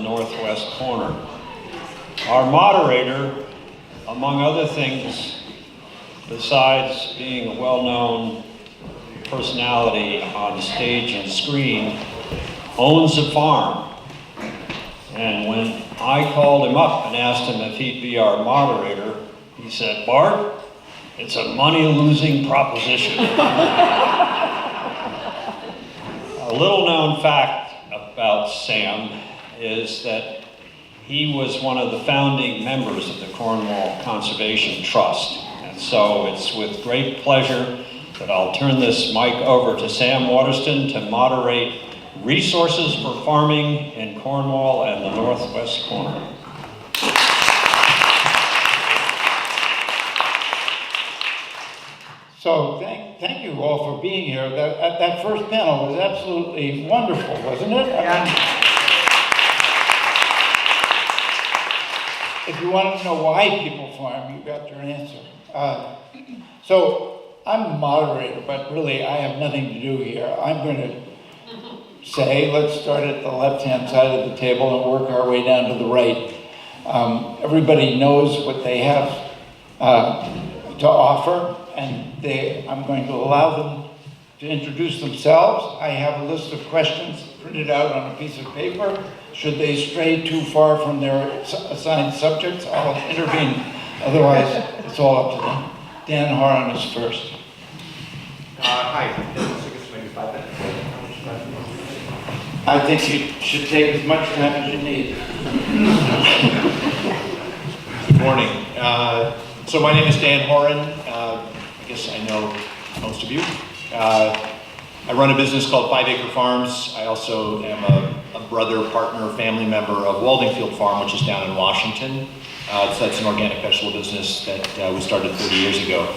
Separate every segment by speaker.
Speaker 1: northwest corner. Our moderator, among other things, besides being a well-known personality on stage and screen, owns a farm. And when I called him up and asked him if he'd be our moderator, he said, "Bart, it's a money-losing proposition." A little-known fact about Sam is that he was one of the founding members of the Cornwall Conservation Trust. And so it's with great pleasure that I'll turn this mic over to Sam Waterston to moderate resources for farming in Cornwall and the northwest corner.
Speaker 2: So thank you all for being here. That first panel was absolutely wonderful, wasn't it? If you want to know why people farm, you got your answer. So I'm a moderator, but really I have nothing to do here. I'm going to say, let's start at the left-hand side of the table and work our way down to the right. Everybody knows what they have to offer, and I'm going to allow them to introduce themselves. I have a list of questions printed out on a piece of paper. Should they stray too far from their assigned subjects, I'll intervene. Otherwise, it's all up to them. Dan Horan is first.
Speaker 3: Hi. I guess maybe 5 minutes.
Speaker 2: I think you should take as much time as you need.
Speaker 3: Good morning. So my name is Dan Horan. I guess I know most of you. I run a business called 5 Acre Farms. I also am a brother, partner, family member of Waldingfield Farm, which is down in Washington. So that's an organic vegetable business that we started 30 years ago.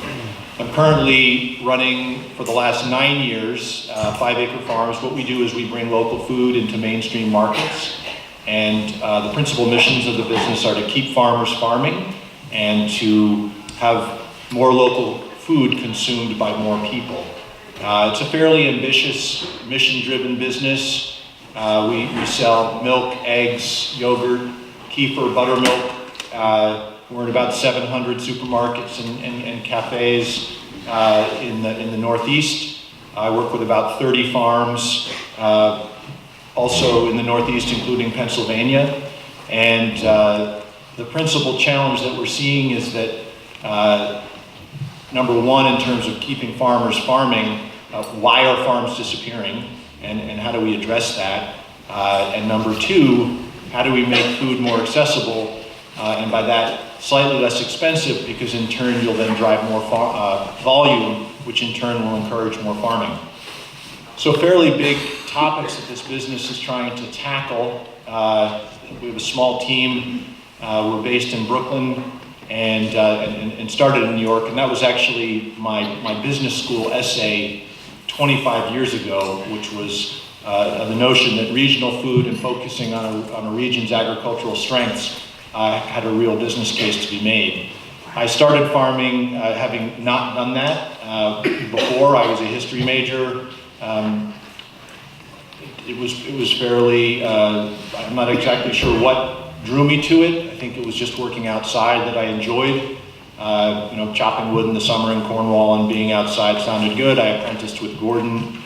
Speaker 3: I'm currently running, for the last 9 years, 5 Acre Farms. What we do is we bring local food into mainstream markets. And the principal missions of the business are to keep farmers farming and to have more local food consumed by more people. It's a fairly ambitious, mission-driven business. We sell milk, eggs, yogurt, kefir, buttermilk. We're in about 700 supermarkets and cafes in the Northeast. I work with about 30 farms, also in the Northeast, including Pennsylvania. And the principal challenge that we're seeing is that, number one, in terms of keeping farmers farming, why are farms disappearing, and how do we address that? And number two, how do we make food more accessible, and by that, slightly less expensive, because in turn you'll then drive more volume, which in turn will encourage more farming. So fairly big topics that this business is trying to tackle. We have a small team. We're based in Brooklyn and started in New York, and that was actually my business school essay 25 years ago, which was the notion that regional food and focusing on a region's agricultural strengths had a real business case to be made. I started farming having not done that before. I was a history major. It was fairly, I'm not exactly sure what drew me to it. I think it was just working outside that I enjoyed. Chopping wood in the summer in Cornwall and being outside sounded good. I apprenticed with Gordon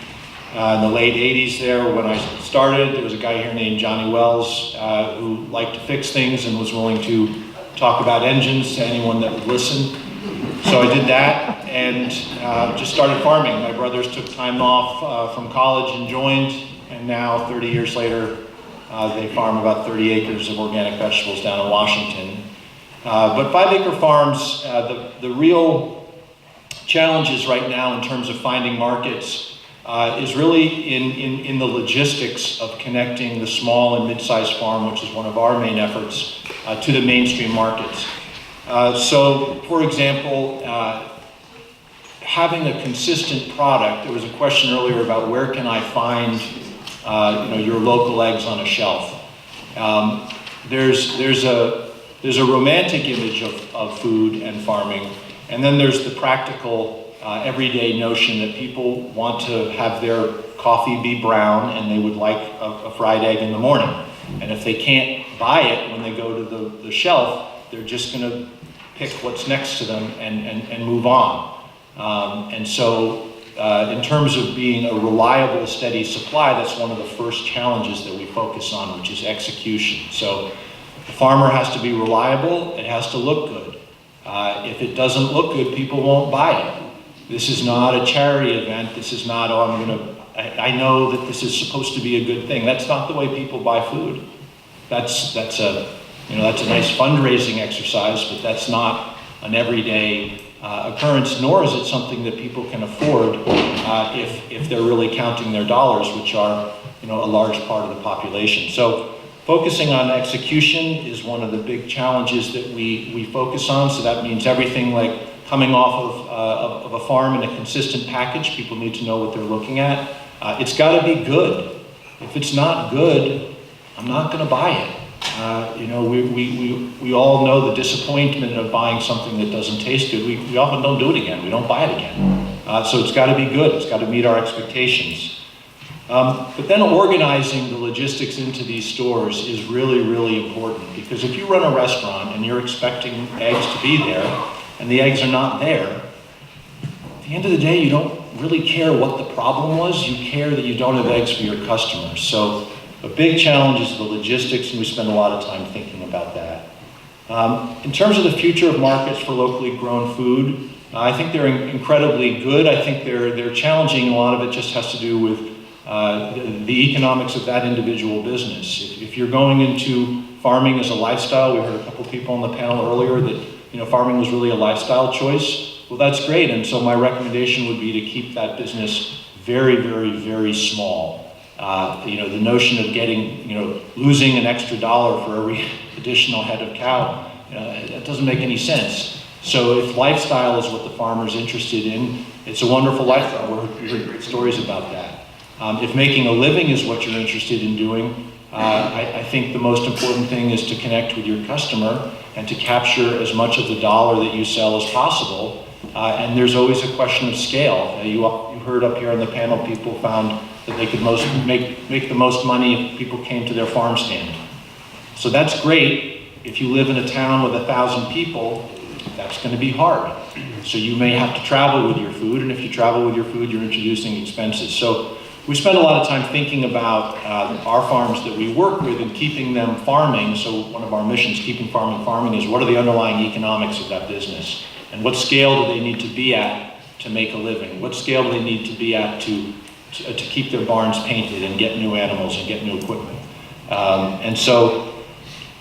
Speaker 3: in the late 80s there. When I started, there was a guy here named Johnny Wells who liked to fix things and was willing to talk about engines to anyone that would listen. So I did that and just started farming. My brothers took time off from college and joined, and now 30 years later, they farm about 30 acres of organic vegetables down in Washington. But 5 Acre Farms, the real challenges right now in terms of finding markets is really in the logistics of connecting the small and mid-sized farm, which is one of our main efforts, to the mainstream markets. So, for example, having a consistent product. There was a question earlier about where can I find your local eggs on a shelf. There's a romantic image of food and farming, and then there's the practical everyday notion that people want to have their coffee be brown and they would like a fried egg in the morning. And if they can't buy it when they go to the shelf, they're just going to pick what's next to them and move on. And so in terms of being a reliable, steady supply, that's one of the first challenges that we focus on, which is execution. So the farmer has to be reliable, it has to look good. If it doesn't look good, people won't buy it. This is not a charity event. This is not, I know that this is supposed to be a good thing. That's not the way people buy food. That's a nice fundraising exercise, but that's not an everyday occurrence, nor is it something that people can afford if they're really counting their dollars, which are a large part of the population. So focusing on execution is one of the big challenges that we focus on. So that means everything like coming off of a farm in a consistent package. People need to know what they're looking at. It's got to be good. If it's not good, I'm not going to buy it. We all know the disappointment of buying something that doesn't taste good. We often don't do it again. We don't buy it again. So it's got to be good. It's got to meet our expectations. But then organizing the logistics into these stores is really, really important, because if you run a restaurant and you're expecting eggs to be there and the eggs are not there, at the end of the day, you don't really care what the problem was. You care that you don't have eggs for your customers. So a big challenge is the logistics, and we spend a lot of time thinking about that. In terms of the future of markets for locally grown food, I think they're incredibly good. I think they're challenging. A lot of it just has to do with the economics of that individual business. If you're going into farming as a lifestyle, we heard a couple people on the panel earlier that farming was really a lifestyle choice. Well, that's great, and so my recommendation would be to keep that business very, very, very small. The notion of losing an extra dollar for every additional head of cow, that doesn't make any sense. So if lifestyle is what the farmer's interested in, it's a wonderful lifestyle. We heard great stories about that. If making a living is what you're interested in doing, I think the most important thing is to connect with your customer and to capture as much of the dollar that you sell as possible. And there's always a question of scale. You heard up here on the panel, people found that they could make the most money if people came to their farm stand. So that's great. If you live in a town with 1,000 people, that's going to be hard. So you may have to travel with your food, and if you travel with your food, you're introducing expenses. So we spend a lot of time thinking about our farms that we work with and keeping them farming. So one of our missions, keeping farming, is what are the underlying economics of that business? And what scale do they need to be at to make a living? What scale do they need to be at to keep their barns painted and get new animals and get new equipment? And so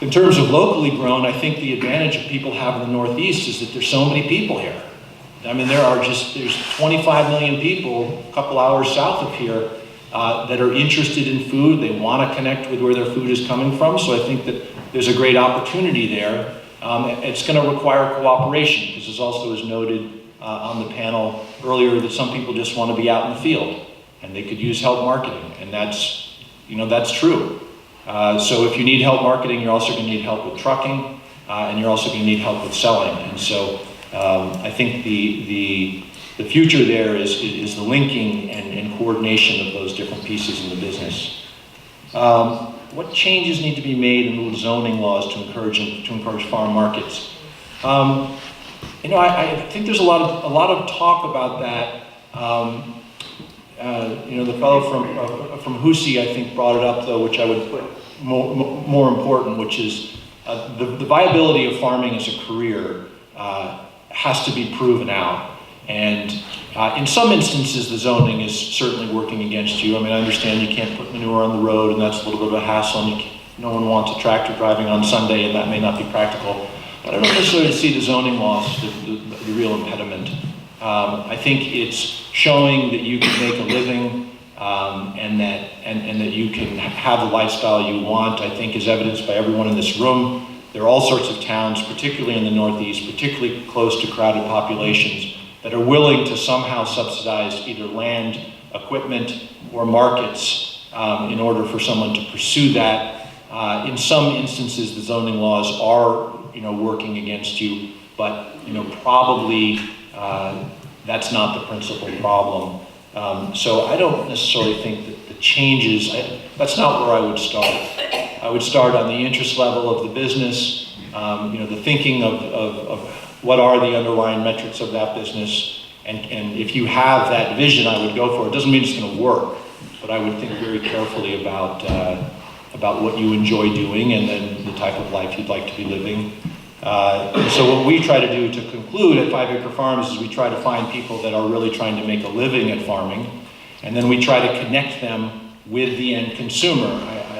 Speaker 3: in terms of locally grown, I think the advantage that people have in the Northeast is that there's so many people here. I mean, there's 25 million people a couple hours south of here that are interested in food. They want to connect with where their food is coming from. So I think that there's a great opportunity there. It's going to require cooperation, because as also as noted on the panel earlier, that some people just want to be out in the field and they could use help marketing, and that's true. So if you need help marketing, you're also going to need help with trucking, and you're also going to need help with selling. And so I think the future there is the linking and coordination of those different pieces in the business. What changes need to be made in the zoning laws to encourage farm markets? I think there's a lot of talk about that. The fellow from Husi, I think, brought it up, though, which I would put more important, which is the viability of farming as a career has to be proven out. And in some instances, the zoning is certainly working against you. I mean, I understand you can't put manure on the road, and that's a little bit of a hassle, and no one wants a tractor driving on Sunday, and that may not be practical. But I don't necessarily see the zoning laws the real impediment. I think it's showing that you can make a living and that you can have the lifestyle you want, I think, is evidenced by everyone in this room. There are all sorts of towns, particularly in the Northeast, particularly close to crowded populations, that are willing to somehow subsidize either land, equipment, or markets in order for someone to pursue that. In some instances, the zoning laws are, working against you, but probably that's not the principal problem. So I don't necessarily think that the changes, that's not where I would start. I would start on the interest level of the business, the thinking of what are the underlying metrics of that business, and if you have that vision, I would go for it. It doesn't mean it's going to work, but I would think very carefully about what you enjoy doing and then the type of life you'd like to be living. So what we try to do to conclude at 5 Acre Farms is we try to find people that are really trying to make a living at farming, and then we try to connect them with the end consumer.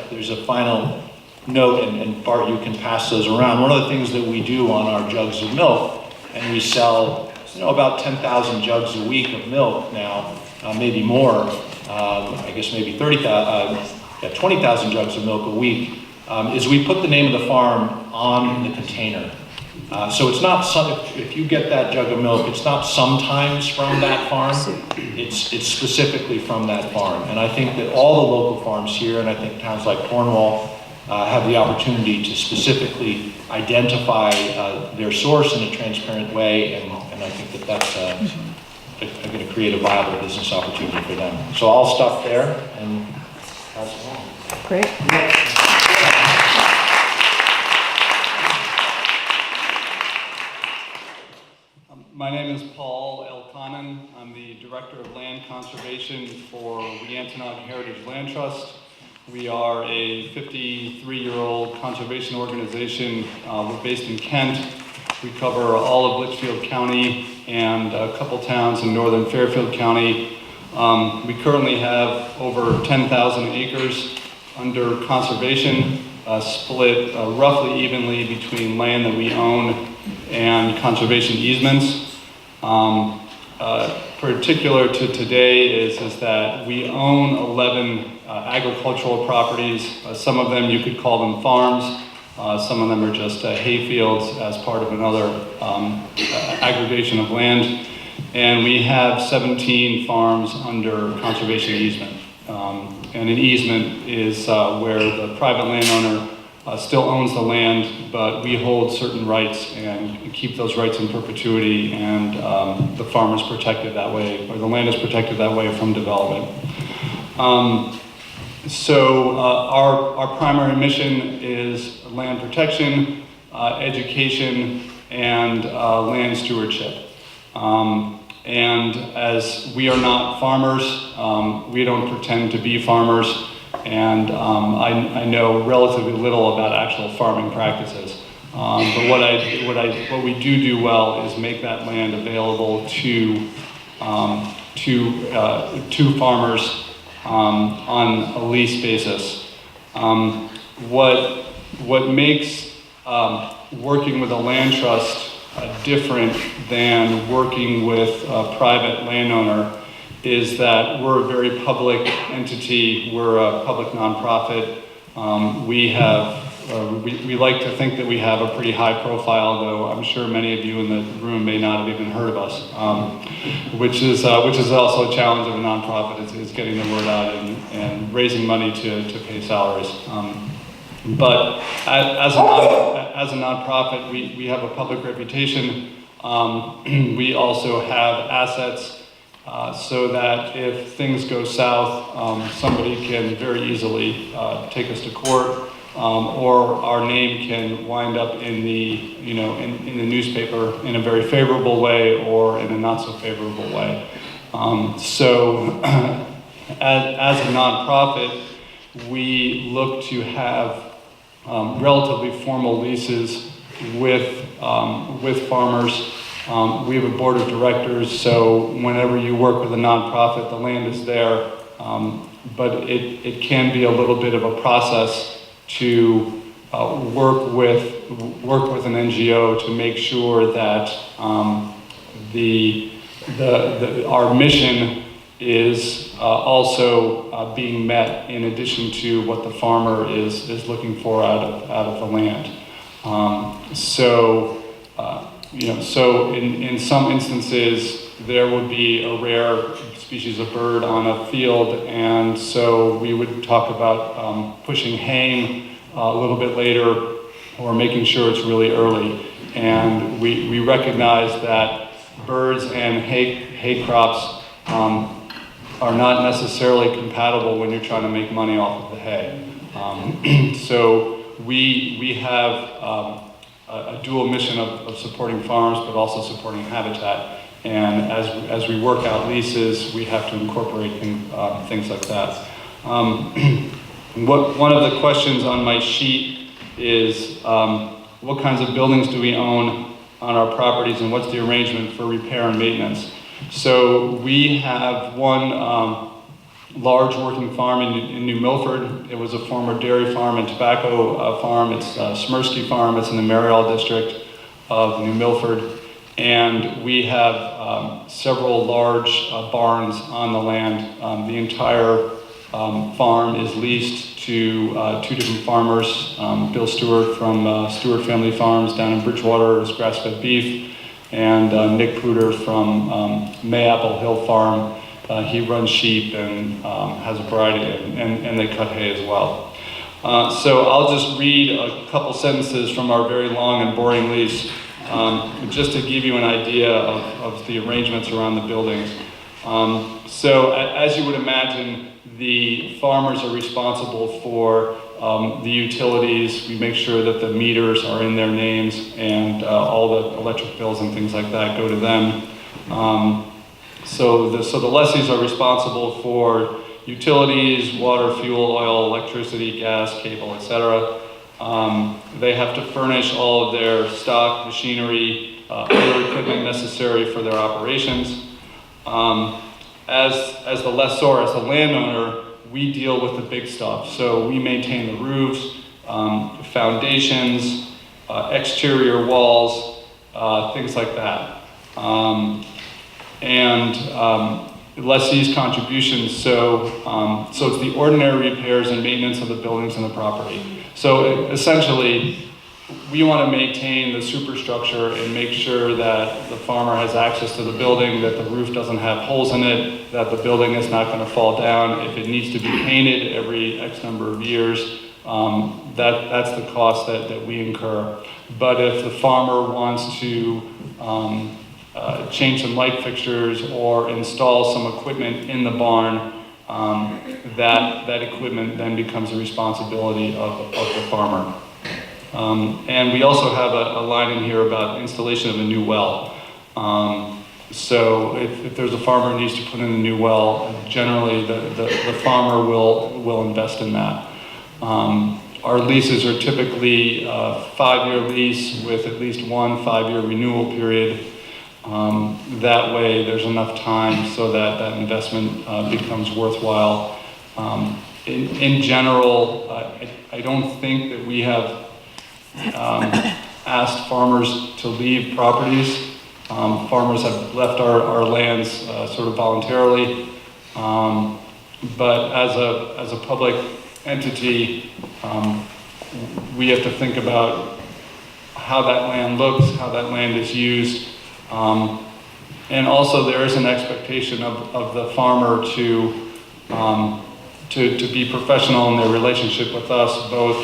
Speaker 3: There's a final note, and Bart, you can pass those around. One of the things that we do on our jugs of milk, and we sell about 10,000 jugs a week of milk now, maybe more, I guess maybe 20,000 jugs of milk a week, is we put the name of the farm on the container. So it's not if you get that jug of milk, it's not sometimes from that farm, it's specifically from that farm. And I think that all the local farms here, and I think towns like Cornwall, have the opportunity to specifically identify their source in a transparent way, and I think that's going to create a viable business opportunity for them. So I'll stop there and pass it along.
Speaker 4: Great.
Speaker 5: My name is Paul Elkanen. I'm the Director of Land Conservation for Weantenaug Heritage Land Trust. We are a 53-year-old conservation organization. We're based in Kent. We cover all of Litchfield County and a couple towns in northern Fairfield County. We currently have over 10,000 acres under conservation, split roughly evenly between land that we own and conservation easements. Particular to today is that we own 11 agricultural properties. Some of them you could call them farms. Some of them are just hay fields as part of another aggregation of land. And we have 17 farms under conservation easement. And an easement is where the private landowner still owns the land, but we hold certain rights and keep those rights in perpetuity, and the farm is protected that way, or the land is protected that way from development. So our primary mission is land protection, education, and land stewardship. And as we are not farmers, we don't pretend to be farmers, and I know relatively little about actual farming practices. But what we do well is make that land available to farmers on a lease basis. What makes working with a land trust different than working with a private landowner is that we're a very public entity. We're a public nonprofit. We like to think that we have a pretty high profile, though I'm sure many of you in the room may not have even heard of us, which is also a challenge of a nonprofit, is getting the word out and raising money to pay salaries. But as a nonprofit, we have a public reputation. We also have assets so that if things go south, somebody can very easily take us to court, or our name can wind up in the in the newspaper in a very favorable way or in a not so favorable way. So as a nonprofit, we look to have relatively formal leases with farmers. We have a board of directors, so whenever you work with a nonprofit, the land is there, but it can be a little bit of a process to work with an NGO to make sure that our mission is also being met in addition to what the farmer is looking for out of the land. So in some instances there would be a rare species of bird on a field, and so we would talk about pushing haying a little bit later or making sure it's really early. And we recognize that birds and hay crops are not necessarily compatible when you're trying to make money off of the hay. So we have a dual mission of supporting farms, but also supporting habitat. And as we work out leases, we have to incorporate things like that. One of the questions on my sheet is what kinds of buildings do we own on our properties, and what's the arrangement for repair and maintenance? So we have one large working farm in New Milford. It was a former dairy farm and tobacco farm. It's Smirsky Farm. It's in the Mariel district of New Milford. And we have several large barns on the land. The entire farm is leased to two different farmers. Bill Stewart from Stewart Family Farms down in Bridgewater is grass-fed beef, and Nick Pruder from Mayapple Hill Farm. He runs sheep and has a variety, and they cut hay as well. So I'll just read a couple sentences from our very long and boring lease, just to give you an idea of the arrangements around the buildings. So as you would imagine, the farmers are responsible for the utilities. We make sure that the meters are in their names, and all the electric bills and things like that go to them. So the lessees are responsible for utilities, water, fuel, oil, electricity, gas, cable, etc. They have to furnish all of their stock, machinery, other equipment necessary for their operations. As the lessor, as the landowner, we deal with the big stuff. So we maintain the roofs, foundations, exterior walls, things like that. Lessee's contributions, so it's the ordinary repairs and maintenance of the buildings and the property. So essentially, we want to maintain the superstructure and make sure that the farmer has access to the building, that the roof doesn't have holes in it, that the building is not going to fall down. If it needs to be painted every X number of years, that's the cost that we incur. But if the farmer wants to change some light fixtures or install some equipment in the barn, that equipment then becomes the responsibility of the farmer. And we also have a line in here about installation of a new well. So if there's a farmer who needs to put in a new well, generally the farmer will invest in that. Our leases are typically a 5-year lease with at least one 5-year renewal period. That way there's enough time so that investment becomes worthwhile. In general, I don't think that we have asked farmers to leave properties. Farmers have left our lands sort of voluntarily, but as a public entity, we have to think about how that land looks, how that land is used, and also there is an expectation of the farmer to be professional in their relationship with us, both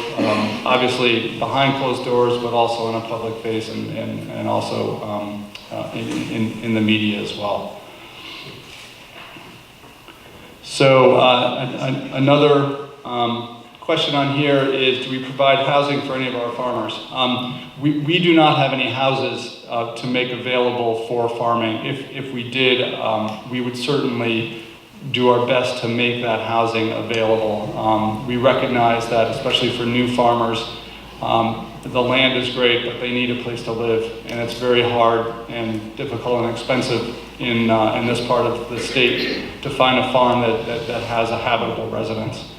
Speaker 5: obviously behind closed doors, but also in a public face and also in the media as well. So another question on here is, do we provide housing for any of our farmers? We do not have any houses to make available for farming. If we did, we would certainly do our best to make that housing available. We recognize that, especially for new farmers, the land is great, but they need a place to live, and it's very hard and difficult and expensive in this part of the state to find a farm that has a habitable residence.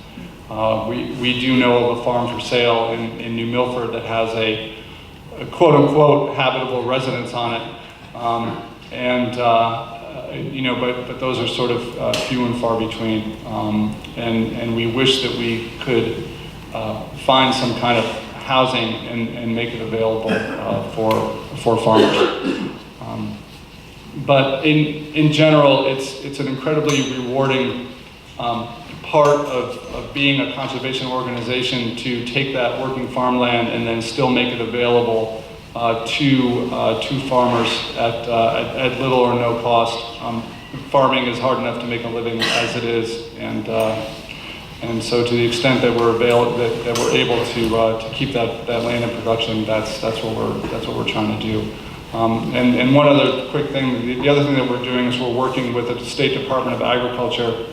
Speaker 5: We do know of a farm for sale in New Milford that has a quote-unquote habitable residence on it, but those are sort of few and far between, and we wish that we could find some kind of housing and make it available for farmers. But in general, it's an incredibly rewarding part of being a conservation organization to take that working farmland and then still make it available to farmers at little or no cost. Farming is hard enough to make a living as it is, and And so to the extent that we're able to keep that land in production, that's what we're trying to do. And one other quick thing, the other thing that we're doing is we're working with the State Department of Agriculture.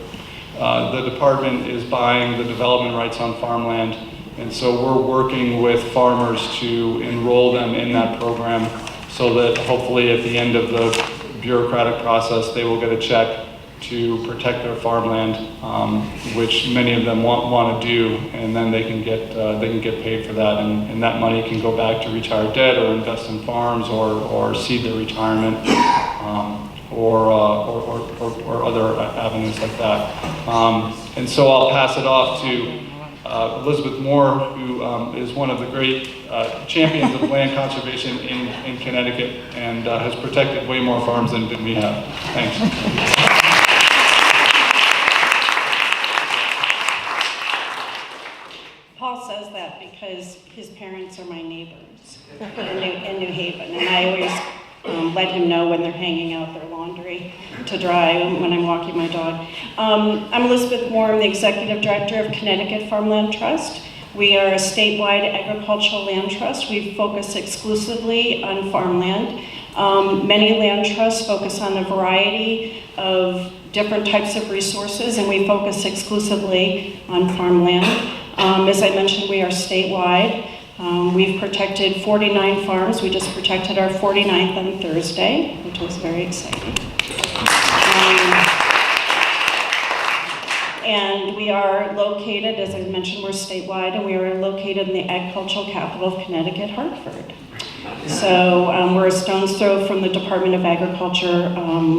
Speaker 5: The department is buying the development rights on farmland, and so we're working with farmers to enroll them in that program so that hopefully at the end of the bureaucratic process, they will get a check to protect their farmland, which many of them want to do, and then they can get paid for that, and that money can go back to retire debt or invest in farms or seed their retirement, or other avenues like that. And so I'll pass it off to Elizabeth Moore, who is one of the great champions of land conservation in Connecticut and has protected way more farms than we have. Thanks.
Speaker 4: Paul says that because his parents are my neighbors in New Haven, and I always let him know when they're hanging out their laundry to dry when I'm walking my dog. I'm Elizabeth Moore. I'm the Executive Director of Connecticut Farmland Trust. We are a statewide agricultural land trust. We focus exclusively on farmland. Many land trusts focus on a variety of different types of resources, and we focus exclusively on farmland. As I mentioned, we are statewide. We've protected 49 farms. We just protected our 49th on Thursday, which was very exciting. And we are located, as I mentioned, we're statewide, and we are located in the agricultural capital of Connecticut, Hartford. So we're a stone's throw from the Department of Agriculture,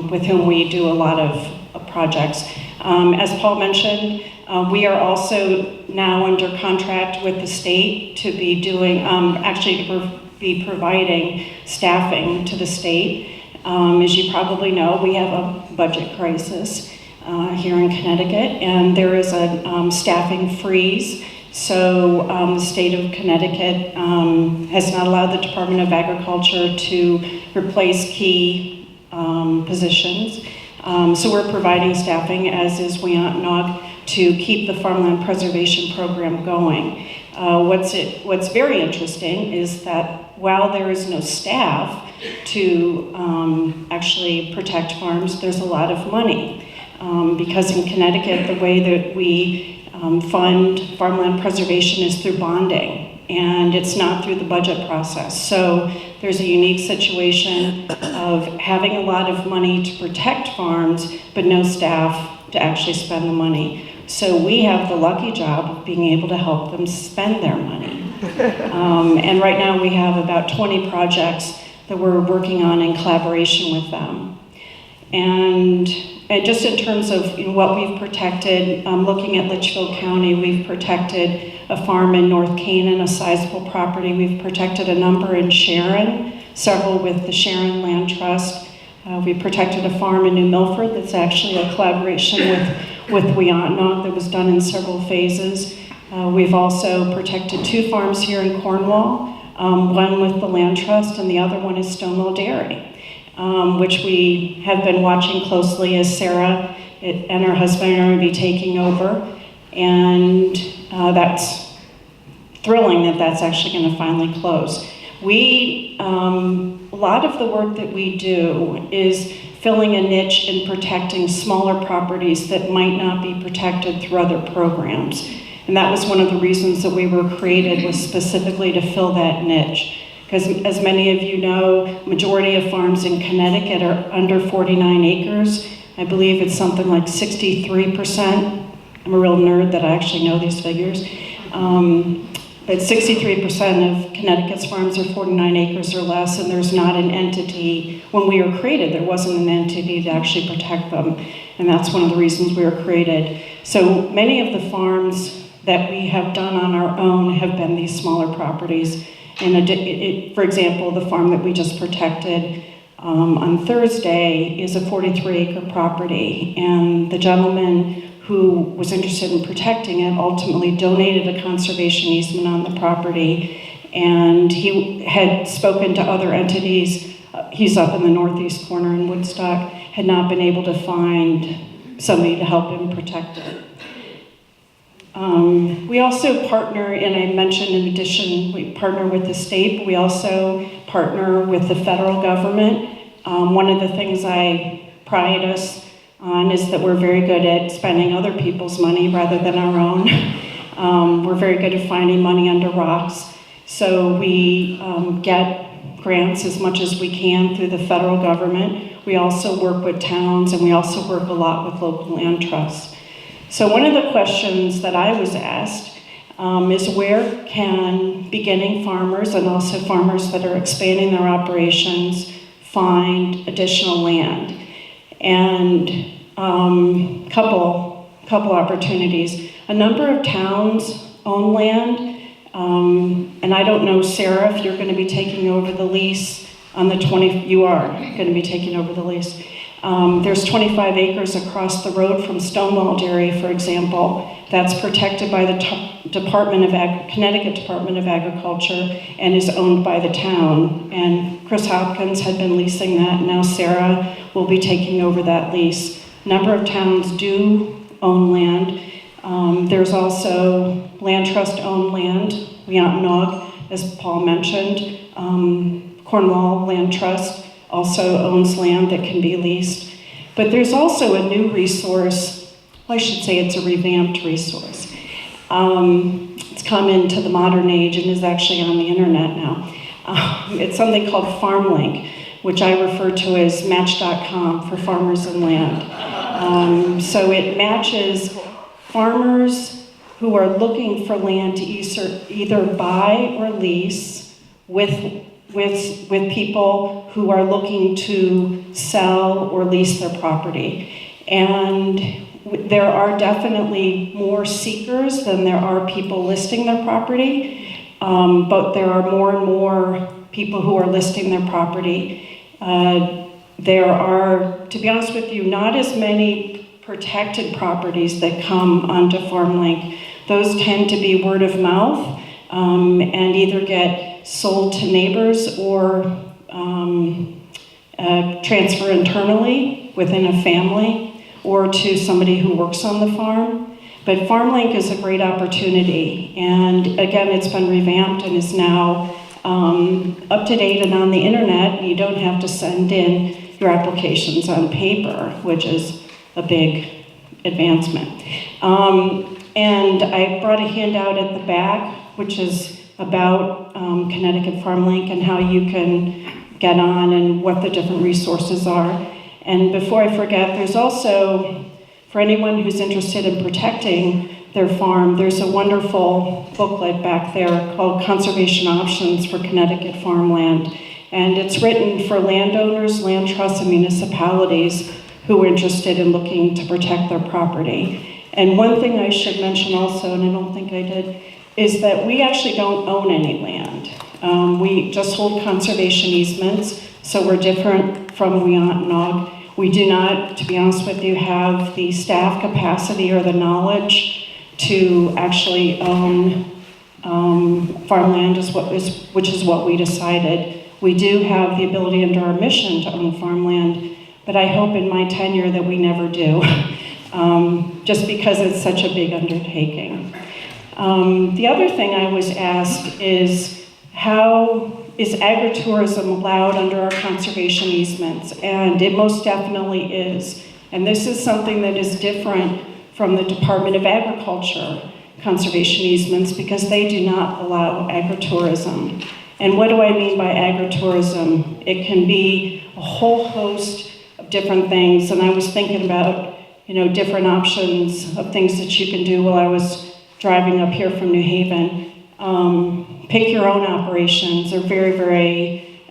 Speaker 4: with whom we do a lot of projects. As Paul mentioned, we are also now under contract with the state to be doing, be providing staffing to the state. As you probably know, we have a budget crisis here in Connecticut, and there is a staffing freeze. So the state of Connecticut has not allowed the Department of Agriculture to replace key positions. So we're providing staffing, as is Wiantnog, to keep the farmland preservation program going. What's very interesting is that while there is no staff to actually protect farms, there's a lot of money. Because in Connecticut, the way that we fund farmland preservation is through bonding, and it's not through the budget process. So there's a unique situation of having a lot of money to protect farms, but no staff to actually spend the money. So we have the lucky job of being able to help them spend their money. And right now we have about 20 projects that we're working on in collaboration with them. And just in terms of what we've protected, looking at Litchfield County, we've protected a farm in North Canaan, a sizable property. We've protected a number in Sharon, several with the Sharon Land Trust. We protected a farm in New Milford that's actually a collaboration with Wiantnog that was done in several phases. We've also protected 2 farms here in Cornwall, one with the Land Trust and the other one is Stonewall Dairy. Which we have been watching closely as Sarah and her husband are going to be taking over. And that's thrilling that that's actually going to finally close. A lot of the work that we do is filling a niche in protecting smaller properties that might not be protected through other programs. And that was one of the reasons that we were created, was specifically to fill that niche. Because as many of you know, majority of farms in Connecticut are under 49 acres. I believe it's something like 63%. I'm a real nerd that I actually know these figures. But 63% of Connecticut's farms are 49 acres or less, and there's not an entity. When we were created, there wasn't an entity to actually protect them. And that's one of the reasons we were created. So many of the farms that we have done on our own have been these smaller properties. And for example, the farm that we just protected on Thursday is a 43-acre property, and the gentleman who was interested in protecting it ultimately donated a conservation easement on the property, and he had spoken to other entities. He's up in the northeast corner in Woodstock, had not been able to find somebody to help him protect it. We also partner, and I mentioned in addition, we partner with the state, but we also partner with the federal government. One of the things I pride us on is that we're very good at spending other people's money rather than our own. We're very good at finding money under rocks. So we get grants as much as we can through the federal government. We also work with towns, and we also work a lot with local land trusts. So one of the questions that I was asked is where can beginning farmers and also farmers that are expanding their operations find additional land? And couple opportunities. A number of towns own land, and I don't know, Sarah, if you're going to be taking over the lease on the you are going to be taking over the lease. There's 25 acres across the road from Stonewall Dairy, for example, that's protected by the Connecticut Department of Agriculture and is owned by the town. And Chris Hopkins had been leasing that, and now Sarah will be taking over that lease. A number of towns do own land. There's also land trust owned land, Nog, as Paul mentioned. Cornwall Land Trust also owns land that can be leased. But there's also a new resource, well, I should say it's a revamped resource. It's come into the modern age and is actually on the internet now. It's something called FarmLink, which I refer to as Match.com for farmers and land. So it matches farmers who are looking for land to either buy or lease with people who are looking to sell or lease their property. And there are definitely more seekers than there are people listing their property, but there are more and more people who are listing their property. There are, to be honest with you, not as many protected properties that come onto FarmLink. Those tend to be word of mouth and either get sold to neighbors or transfer internally within a family or to somebody who works on the farm. But FarmLink is a great opportunity, and again, it's been revamped and is now up to date and on the internet. You don't have to send in your applications on paper, which is a big advancement. And I brought a handout at the back, which is about Connecticut FarmLink and how you can get on and what the different resources are. And before I forget, there's also, for anyone who's interested in protecting their farm, there's a wonderful booklet back there called Conservation Options for Connecticut Farmland. And it's written for landowners, land trusts, and municipalities who are interested in looking to protect their property. And one thing I should mention also, and I don't think I did, is that we actually don't own any land. We just hold conservation easements, so we're different from Nog. We do not, to be honest with you, have the staff capacity or the knowledge to actually own farmland, which is what we decided. We do have the ability under our mission to own farmland, but I hope in my tenure that we never do, just because it's such a big undertaking. The other thing I was asked is, how is agritourism allowed under our conservation easements? And it most definitely is. And this is something that is different from the Department of Agriculture conservation easements because they do not allow agritourism. And what do I mean by agritourism? It can be a whole host of different things. And I was thinking about, different options of things that you can do while I was driving up here from New Haven. Pick your own operations are very, very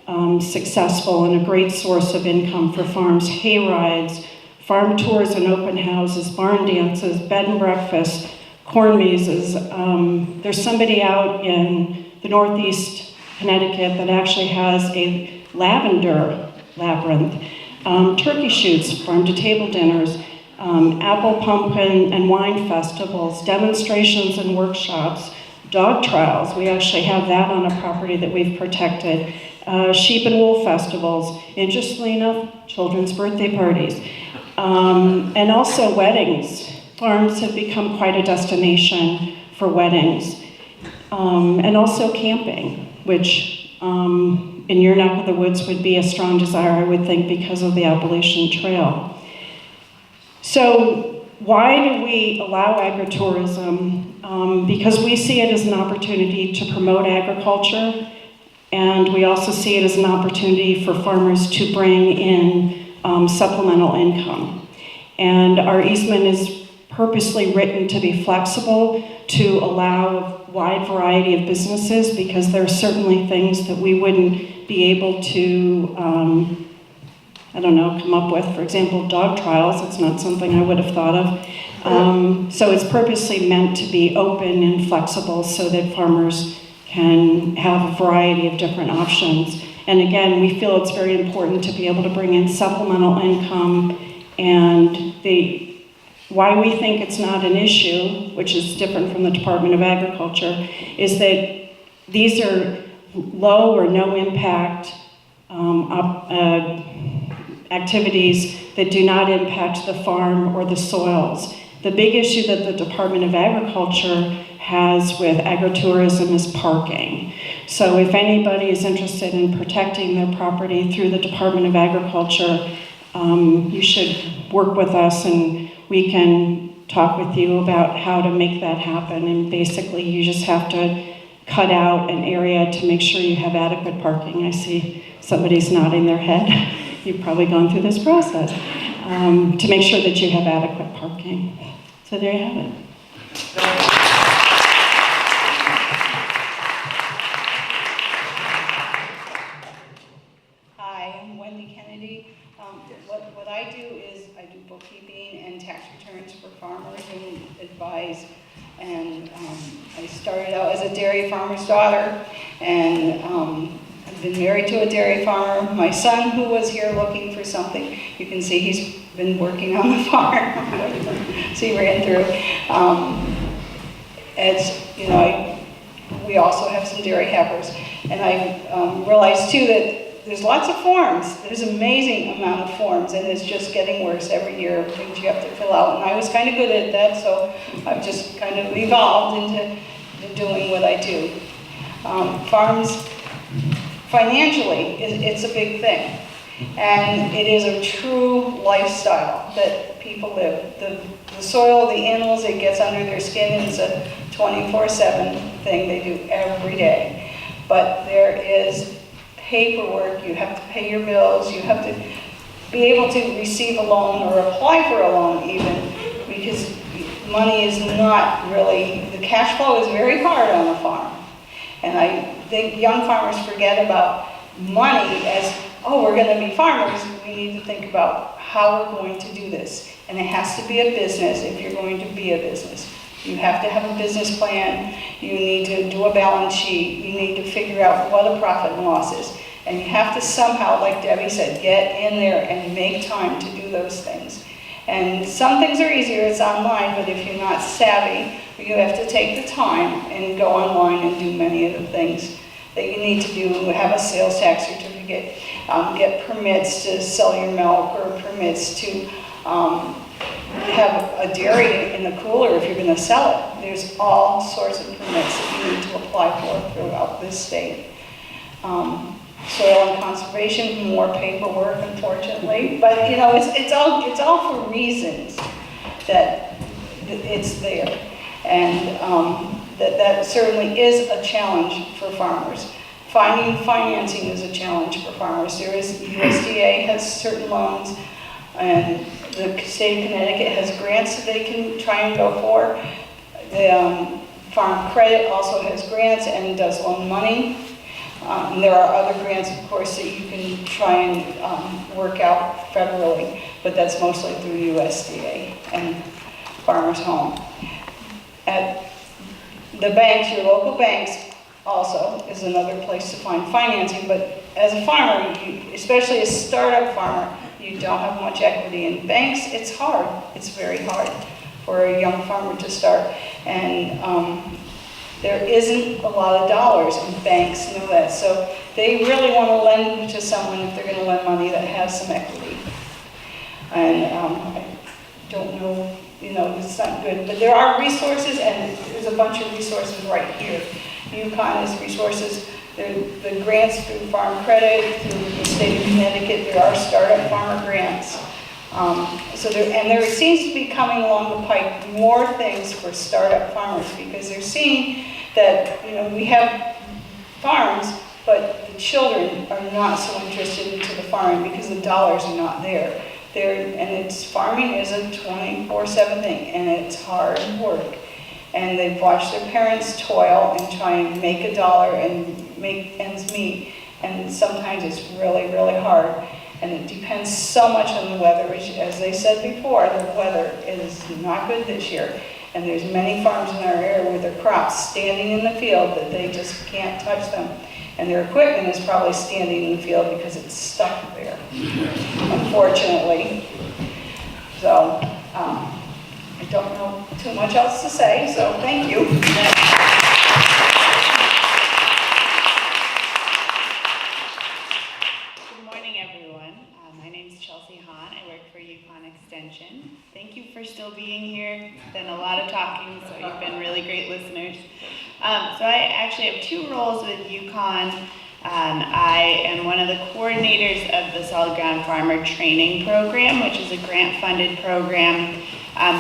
Speaker 4: successful and a great source of income for farms. Hay rides, farm tours and open houses, barn dances, bed and breakfast, corn mazes. There's somebody out in the Northeast Connecticut that actually has a lavender labyrinth, turkey shoots, farm-to-table dinners, apple, pumpkin, and wine festivals, demonstrations and workshops, dog trials. We actually have that on a property that we've protected. Sheep and wool festivals, interestingly enough, children's birthday parties, and also weddings. farms have become quite a destination for weddings, and also camping, which in your neck of the woods would be a strong desire, I would think, because of the Appalachian Trail. So why do we allow agritourism? Because we see it as an opportunity to promote agriculture, and we also see it as an opportunity for farmers to bring in supplemental income. And our easement is purposely written to be flexible, to allow a wide variety of businesses, because there are certainly things that we wouldn't be able to, come up with. For example, dog trials, it's not something I would have thought of. So it's purposely meant to be open and flexible so that farmers can have a variety of different options. And again, we feel it's very important to be able to bring in supplemental income, and why we think it's not an issue, which is different from the Department of Agriculture, is that these are low or no impact activities that do not impact the farm or the soils. The big issue that the Department of Agriculture has with agritourism is parking. So if anybody is interested in protecting their property through the Department of Agriculture, you should work with us, and we can talk with you about how to make that happen. And basically, you just have to cut out an area to make sure you have adequate parking. I see somebody's nodding their head. You've probably gone through this process to make sure that you have adequate parking. So there you have it.
Speaker 6: Hi, I'm Wendy Kennedy. What I do is I do bookkeeping and tax returns for farmers and advise. And I started out as a dairy farmer's daughter, and I've been married to a dairy farmer. My son, who was here looking for something, you can see he's been working on the farm. So he ran through. We also have some dairy heifers, and I realized too that there's lots of forms. There's an amazing amount of forms, and it's just getting worse every year, things you have to fill out. And I was kind of good at that, so I've just kind of evolved into doing what I do. Farms, financially, it's a big thing. And it is a true lifestyle that people live. The soil, the animals, it gets under their skin, and it's a 24/7 thing they do every day. But there is paperwork, you have to pay your bills, you have to be able to receive a loan or apply for a loan even, because money is not really, the cash flow is very hard on a farm. And I think young farmers forget about money as, oh, we're going to be farmers. We need to think about how we're going to do this. And it has to be a business if you're going to be a business. You have to have a business plan. You need to do a balance sheet. You need to figure out what a profit and loss is. And you have to somehow, like Debbie said, get in there and make time to do those things. And some things are easier, it's online, but if you're not savvy, you have to take the time and go online and do many of the things that you need to do. Have a sales tax certificate, get permits to sell your milk, or permits to have a dairy in the cooler if you're going to sell it. There's all sorts of permits that you need to apply for throughout this state. Soil and conservation, more paperwork, unfortunately, but you know, it's all for reasons that it's there, and that certainly is a challenge for farmers. Finding financing is a challenge for farmers. There is, USDA has certain loans, and the state of Connecticut has grants that they can try and go for. The Farm Credit also has grants and does loan money. And there are other grants, of course, that you can try and work out federally, but that's mostly through USDA and Farmers Home. At the banks, your local banks also is another place to find financing, but as a farmer, especially a startup farmer, you don't have much equity in banks. It's hard. It's very hard for a young farmer to start. And there isn't a lot of dollars, and banks know that. So they really want to lend to someone, if they're going to lend money, that has some equity. And I don't know it's not good. But there are resources, and there's a bunch of resources right here. UConn has resources. The grants through Farm Credit, through the state of Connecticut, there are startup farmer grants. There seems to be coming along the pike more things for startup farmers, because they're seeing that, we have farms, but the children are not so interested into the farming because the dollars are not there. Farming is a 24/7 thing, and it's hard work. And they've watched their parents toil and try and make a dollar and make ends meet. And sometimes it's really, really hard. And it depends so much on the weather. As they said before, the weather is not good this year. And there's many farms in our area with their crops standing in the field that they just can't touch them. And their equipment is probably standing in the field because it's stuck there, unfortunately. So, I don't know too much else to say, so thank you.
Speaker 7: Good morning, everyone. My name is Chelsea Hahn. I work for UConn Extension. Thank you for still being here. It's been a lot of talking, so you've been really great listeners. So I actually have two roles with UConn. I am one of the coordinators of the Solid Ground Farmer Training Program, which is a grant-funded program.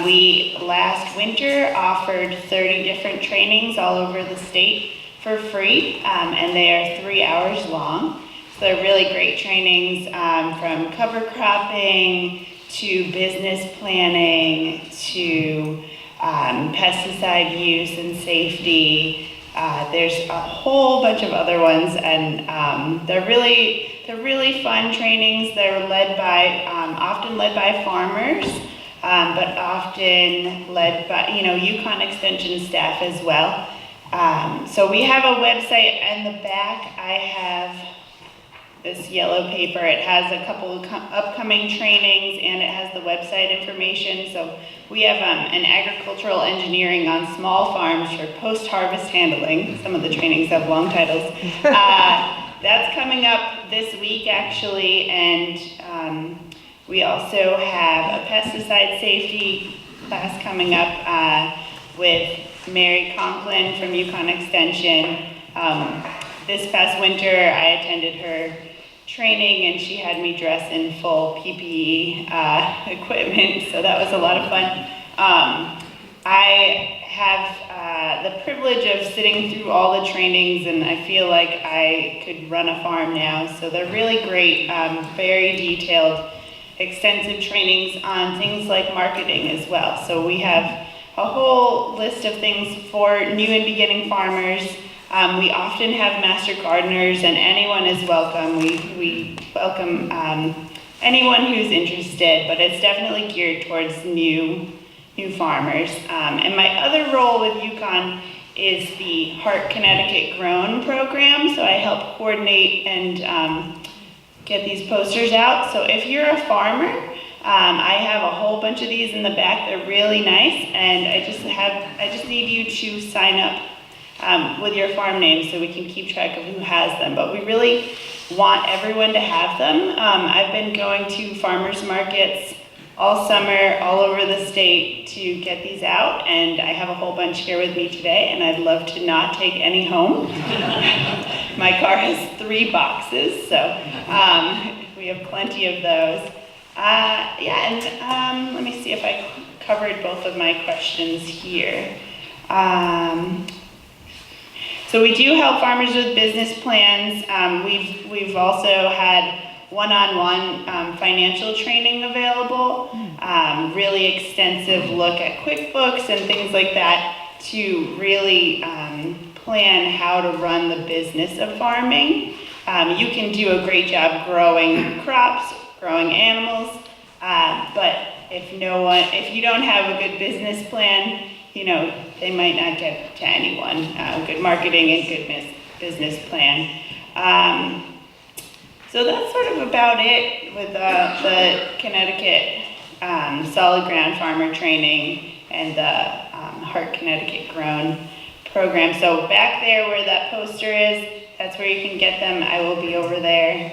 Speaker 7: We last winter offered 30 different trainings all over the state for free, and they are 3 hours long. So they're really great trainings, from cover cropping to business planning to pesticide use and safety. There's a whole bunch of other ones, and they're really fun trainings. They're often led by farmers, but often led by UConn Extension staff as well. So we have a website. In the back, I have this yellow paper. It has a couple of upcoming trainings, and it has the website information. So we have an agricultural engineering on small farms for post-harvest handling. Some of the trainings have long titles. That's coming up this week, actually, and we also have a pesticide safety class coming up with Mary Conklin from UConn Extension. This past winter, I attended her training, and she had me dress in full PPE equipment, so that was a lot of fun. I have the privilege of sitting through all the trainings, and I feel like I could run a farm now. So they're really great, very detailed, extensive trainings on things like marketing as well. So we have a whole list of things for new and beginning farmers. We often have master gardeners, and anyone is welcome. We welcome anyone who's interested, but it's definitely geared towards new farmers. And my other role with UConn is the Heart Connecticut Grown program, so I help coordinate and get these posters out. So if you're a farmer, I have a whole bunch of these in the back. They're really nice, and I just need you to sign up with your farm name so we can keep track of who has them. But we really want everyone to have them. I've been going to farmers markets all summer, all over the state to get these out, and I have a whole bunch here with me today, and I'd love to not take any home. My car has 3 boxes, so we have plenty of those. Let me see if I covered both of my questions here. So we do help farmers with business plans. We've also had one-on-one financial training available, really extensive look at QuickBooks and things like that to really plan how to run the business of farming. You can do a great job growing crops, growing animals, but if you don't have a good business plan, they might not get to anyone. Good marketing and good business plan. So that's sort of about it with the Connecticut Solid Ground Farmer Training and the Heart Connecticut Grown program. So back there where that poster is, that's where you can get them. I will be over there,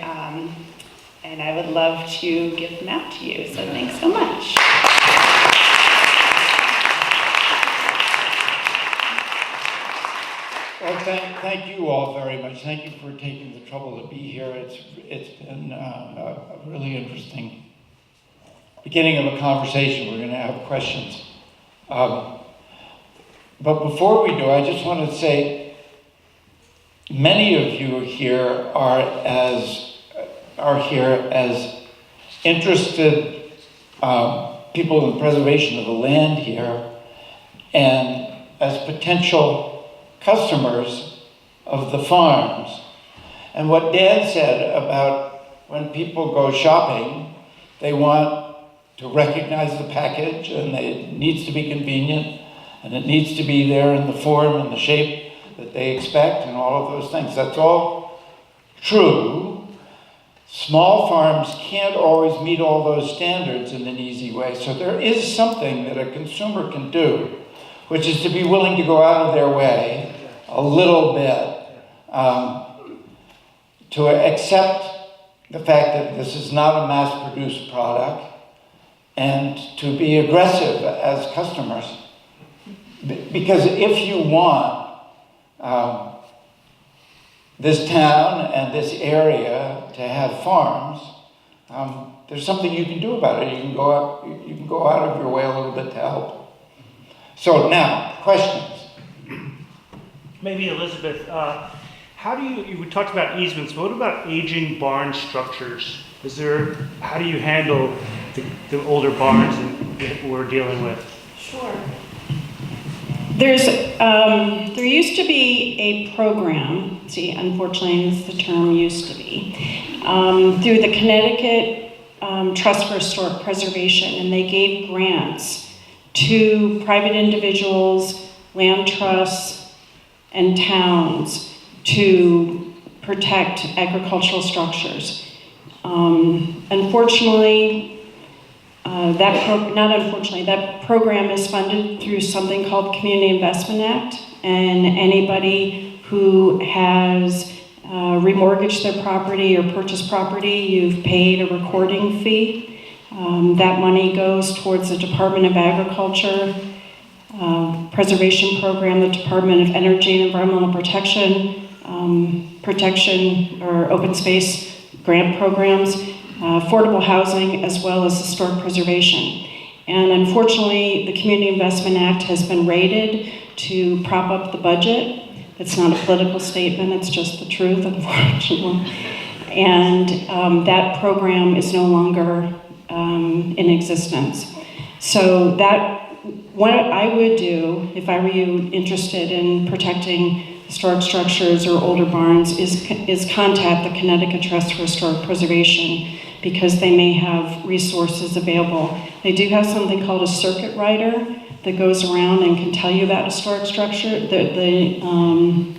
Speaker 7: and I would love to give them out to you. So thanks so much.
Speaker 2: thank you all very much. Thank you for taking the trouble to be here. It's been a really interesting beginning of a conversation. We're going to have questions. But before we do, I just want to say, many of you here are here as interested people in the preservation of the land here, and as potential customers of the farms. And what Dan said about when people go shopping, they want to recognize the package, and it needs to be convenient, and it needs to be there in the form and the shape that they expect, and all of those things. That's all true. Small farms can't always meet all those standards in an easy way. So there is something that a consumer can do, which is to be willing to go out of their way a little bit to accept the fact that this is not a mass-produced product, and to be aggressive as customers. Because if you want this town and this area to have farms, there's something you can do about it. You can go out of your way a little bit to help. So now, questions.
Speaker 8: Maybe Elizabeth, how do you talked about easements, what about aging barn structures? How do you handle the older barns that we're dealing with?
Speaker 4: Sure. There used to be a program, unfortunately it's the term used to be, through the Connecticut Trust for Historic Preservation, and they gave grants to private individuals, land trusts, and towns to protect agricultural structures. Unfortunately, that program is funded through something called Community Investment Act, and anybody who has remortgaged their property or purchased property, you've paid a recording fee. That money goes towards the Department of Agriculture preservation program, the Department of Energy and Environmental Protection or open space grant programs, affordable housing, as well as historic preservation. And unfortunately, the Community Investment Act has been raided to prop up the budget. It's not a political statement, it's just the truth, unfortunately. And that program is no longer in existence. So what I would do, if I were you interested in protecting historic structures or older barns, is contact the Connecticut Trust for Historic Preservation, because they may have resources available. They do have something called a circuit rider that goes around and can tell you about historic structure, the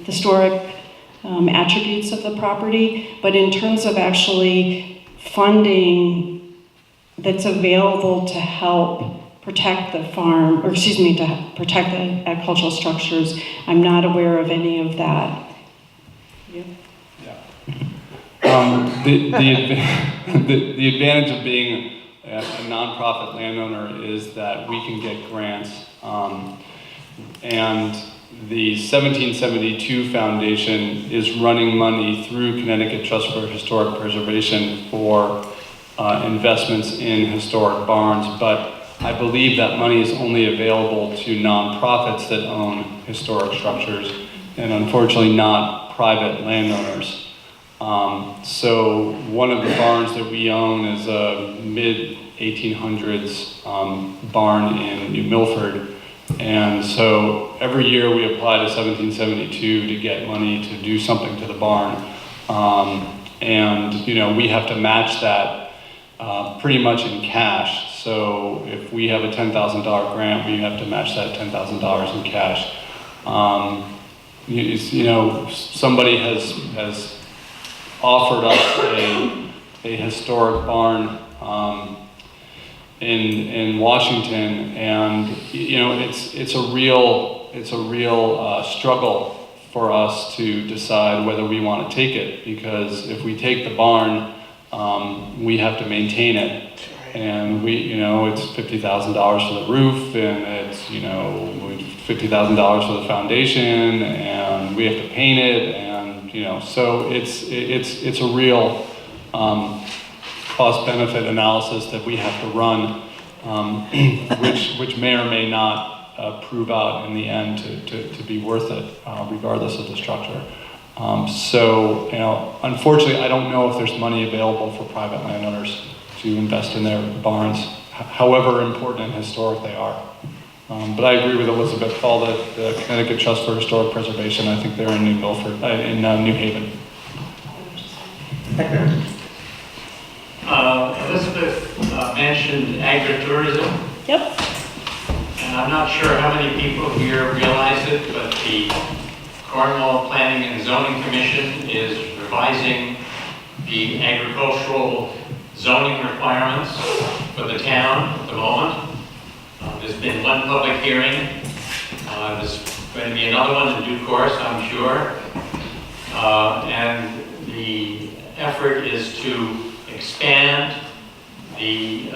Speaker 4: historic attributes of the property. But in terms of actually funding that's available to help protect the farm, to protect the agricultural structures, I'm not aware of any of that. Yeah.
Speaker 5: The advantage of being a nonprofit landowner is that we can get grants, and the 1772 Foundation is running money through Connecticut Trust for Historic Preservation for investments in historic barns, but I believe that money is only available to nonprofits that own historic structures, and unfortunately not private landowners. So one of the barns that we own is a mid-1800s barn in New Milford, and so every year we apply to 1772 to get money to do something to the barn, and we have to match that pretty much in cash. So if we have a $10,000 grant, we have to match that $10,000 in cash. Somebody has offered us a historic barn in Washington, and it's a real struggle for us to decide whether we want to take it, because if we take the barn, we have to maintain it. And it's $50,000 for the roof, and it's $50,000 for the foundation, and we have to paint it, and so it's a real cost-benefit analysis that we have to run, which may or may not prove out in the end to be worth it, regardless of the structure. So, unfortunately, I don't know if there's money available for private landowners to invest in their barns, however important and historic they are. But I agree with Elizabeth. Call the Connecticut Trust for Historic Preservation. I think they're in New Milford, in New Haven.
Speaker 9: Elizabeth mentioned agritourism.
Speaker 4: Yep.
Speaker 9: And I'm not sure how many people here realize it, but the Cornwall Planning and Zoning Commission is revising the agricultural zoning requirements for the town at the moment. There's been one public hearing. There's going to be another one in due course, I'm sure. And the effort is to expand the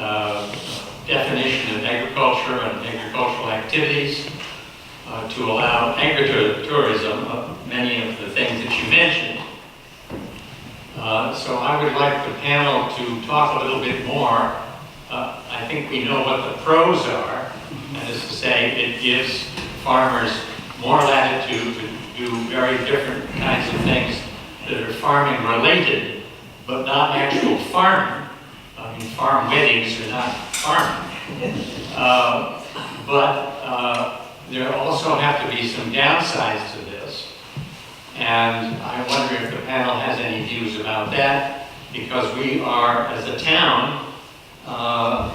Speaker 9: definition of agriculture and agricultural activities to allow agritourism, many of the things that you mentioned. So I would like the panel to talk a little bit more. I think we know what the pros are, that is to say, it gives farmers more latitude to do very different kinds of things that are farming related, but not actual farming. I mean, farm weddings are not farming. But there also have to be some downsides to this. And I wonder if the panel has any views about that, because we are, as a town,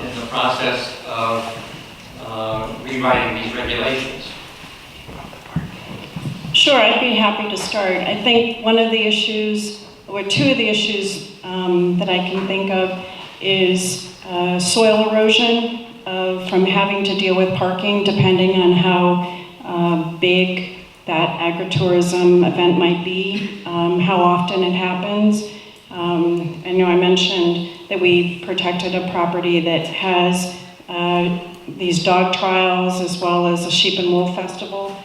Speaker 9: in the process of rewriting these regulations.
Speaker 4: Sure, I'd be happy to start. I think one of the issues, or two of the issues that I can think of is soil erosion from having to deal with parking, depending on how big that agritourism event might be, how often it happens. I know I mentioned that we protected a property that has these dog trials as well as a sheep and wool festival.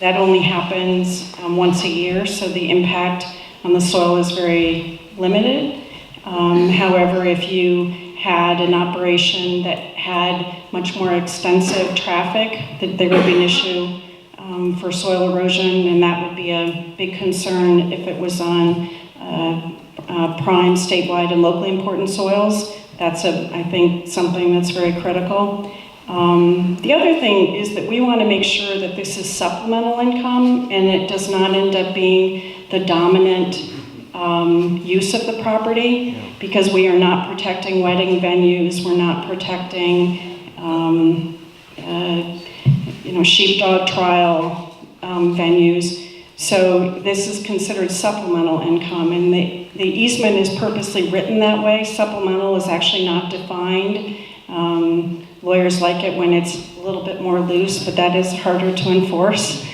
Speaker 4: That only happens once a year, so the impact on the soil is very limited. However, if you had an operation that had much more extensive traffic, that there would be an issue for soil erosion, and that would be a big concern if it was on prime, statewide, and locally important soils. That's, I think, something that's very critical. The other thing is that we want to make sure that this is supplemental income and it does not end up being the dominant use of the property, because we are not protecting wedding venues, we're not protecting sheepdog trial venues. So this is considered supplemental income, and the easement is purposely written that way. Supplemental is actually not defined. Lawyers like it when it's a little bit more loose, but that is harder to enforce.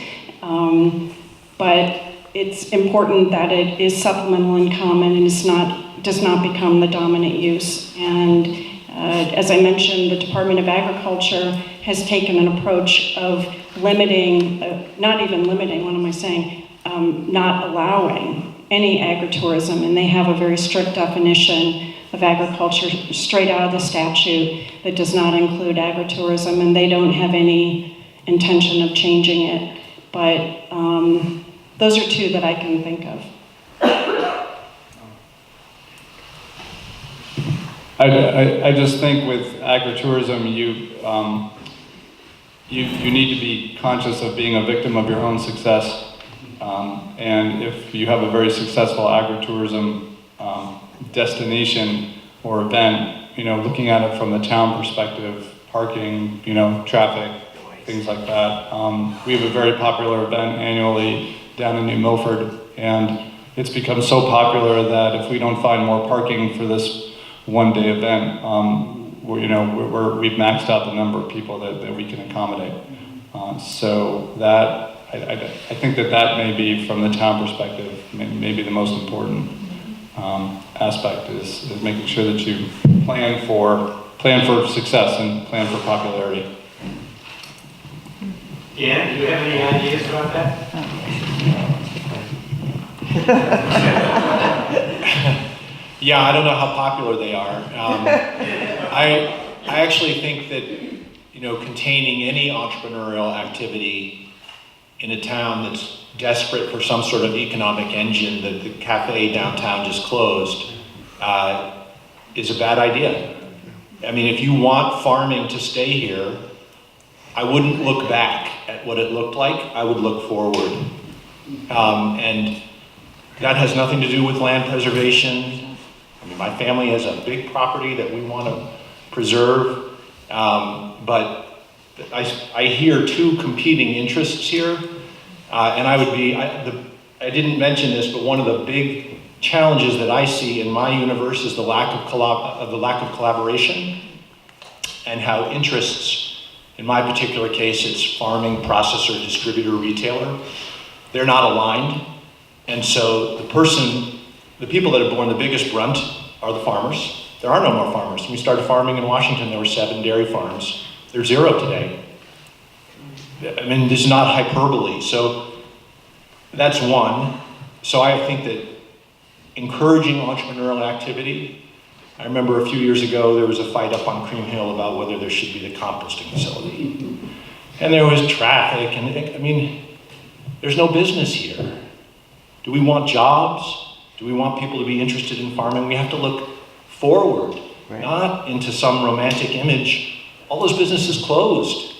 Speaker 4: But it's important that it is supplemental income and it does not become the dominant use. And as I mentioned, the Department of Agriculture has taken an approach of limiting, not even limiting, what am I saying? Not allowing any agritourism, and they have a very strict definition of agriculture straight out of the statute that does not include agritourism, and they don't have any intention of changing it. But those are two that I can think of.
Speaker 5: I just think with agritourism, you need to be conscious of being a victim of your own success. And if you have a very successful agritourism destination or event, looking at it from the town perspective, parking, traffic, things like that. We have a very popular event annually down in New Milford, and it's become so popular that if we don't find more parking for this one-day event, we've maxed out the number of people that we can accommodate. So that, I think that may be, from the town perspective, maybe the most important aspect is making sure that you plan for success and plan for popularity.
Speaker 9: Dan, do you have any ideas about that?
Speaker 3: Yeah, I don't know how popular they are. I actually think that, you know, containing any entrepreneurial activity in a town that's desperate for some sort of economic engine, that the cafe downtown just closed, is a bad idea. I mean, if you want farming to stay here, I wouldn't look back at what it looked like, I would look forward. And that has nothing to do with land preservation. I mean, my family has a big property that we want to preserve, but I hear two competing interests here, and I didn't mention this, but one of the big challenges that I see in my universe is the lack of collaboration, and how interests, in my particular case, it's farming, processor, distributor, retailer, they're not aligned. And so the people that have borne the biggest brunt are the farmers. There are no more farmers. When we started farming in Washington, there were 7 dairy farms. There's 0 today. I mean, this is not hyperbole. So that's one. So I think that encouraging entrepreneurial activity, I remember a few years ago, there was a fight up on Cream Hill about whether there should be the composting facility. And there was traffic, and I mean, there's no business here. Do we want jobs? Do we want people to be interested in farming? We have to look forward, not into some romantic image. All those businesses closed.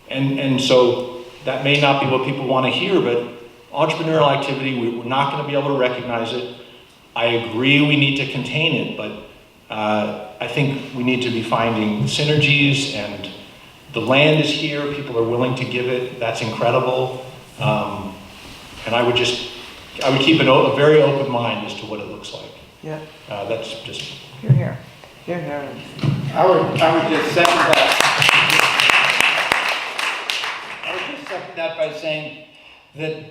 Speaker 3: And so that may not be what people want to hear, but entrepreneurial activity, we're not going to be able to recognize it. I agree we need to contain it, but I think we need to be finding synergies, and the land is here, people are willing to give it, that's incredible. And I would keep a very open mind as to what it looks like.
Speaker 10: Yeah.
Speaker 3: That's just.
Speaker 10: You're here. You're here.
Speaker 2: I would just second that. I would just second that by saying that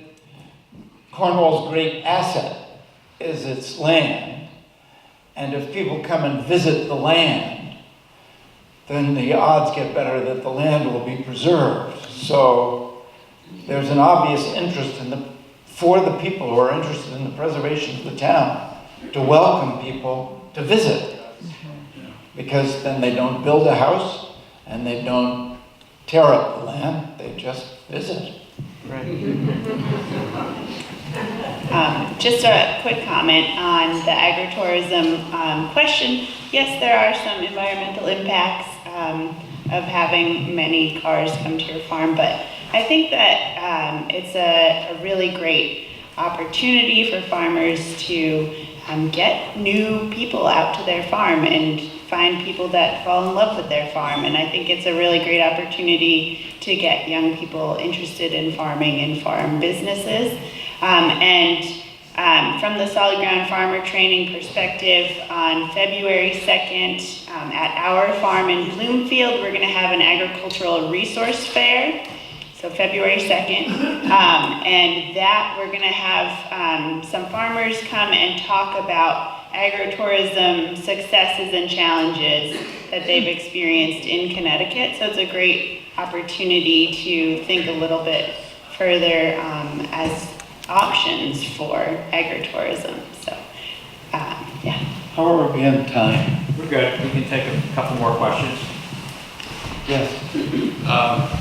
Speaker 2: Cornwall's great asset is its land. And if people come and visit the land, then the odds get better that the land will be preserved. So there's an obvious interest for the people who are interested in the preservation of the town to welcome people to visit. Because then they don't build a house and they don't tear up the land, they just visit.
Speaker 10: Right.
Speaker 7: Just a quick comment on the agritourism question. Yes, there are some environmental impacts of having many cars come to your farm, but I think that it's a really great opportunity for farmers to get new people out to their farm and find people that fall in love with their farm. And I think it's a really great opportunity to get young people interested in farming and farm businesses. From the Solid Ground Farmer Training perspective, on February 2nd at our farm in Bloomfield, we're going to have an agricultural resource fair. So February 2nd, and that we're going to have some farmers come and talk about agritourism successes and challenges that they've experienced in Connecticut. So it's a great opportunity to think a little bit further as options for agritourism. So, yeah.
Speaker 2: How are we in time?
Speaker 9: We're good. We can take a couple more questions.
Speaker 2: Yes.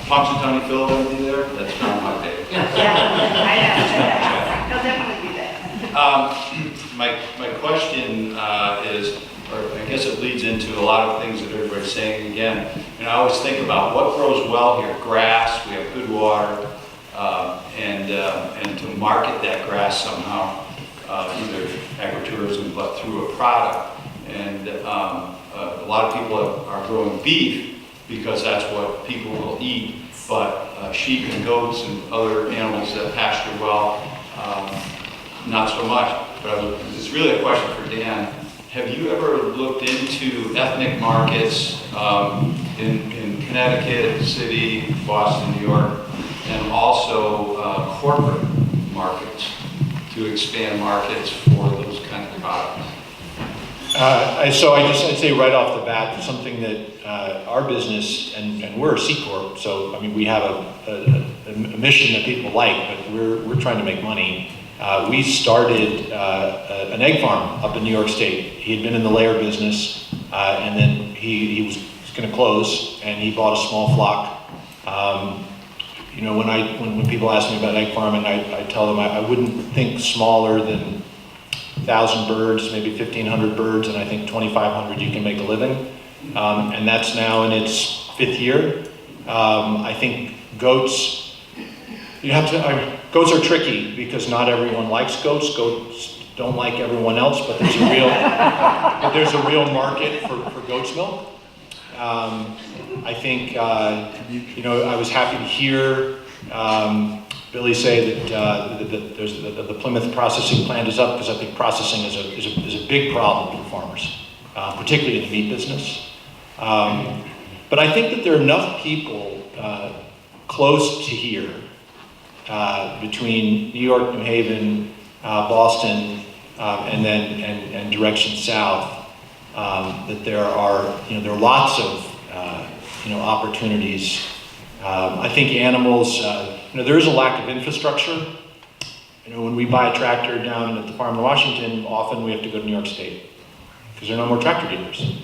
Speaker 11: Punxsutawney Phil gonna be there? That's not my day.
Speaker 7: Yeah, I know. He'll definitely be there.
Speaker 11: My question is, or I guess it leads into a lot of things that everybody's saying again. And I always think about what grows well here. Grass, we have good water, and to market that grass somehow, either agritourism, but through a product. And a lot of people are growing beef because that's what people will eat. But sheep and goats and other animals that pasture well, not so much. But it's really a question for Dan. Have you ever looked into ethnic markets in Connecticut, city, Boston, New York, and also corporate markets to expand markets for those kind of products?
Speaker 3: I'd say right off the bat, something that our business, and we're a C Corp, so I mean, we have a mission that people like, but we're trying to make money. We started an egg farm up in New York State. He had been in the layer business, and then he was going to close, and he bought a small flock. You know, when people ask me about egg farming, I tell them I wouldn't think smaller than 1,000 birds, maybe 1,500 birds, and I think 2,500 you can make a living. And that's now in its 5th year. I think goats, goats are tricky because not everyone likes goats. Goats don't like everyone else, but there's a real market for goat's milk. I think, you know, I was happy to hear Billy say that the Plymouth processing plant is up, because I think processing is a big problem for farmers, particularly in the meat business. But I think that there are enough people close to here, between New York, New Haven, Boston, and direction south, that there are lots of opportunities. I think animals, there is a lack of infrastructure. You know, when we buy a tractor down at the farm in Washington, often we have to go to New York State because there are no more tractor dealers.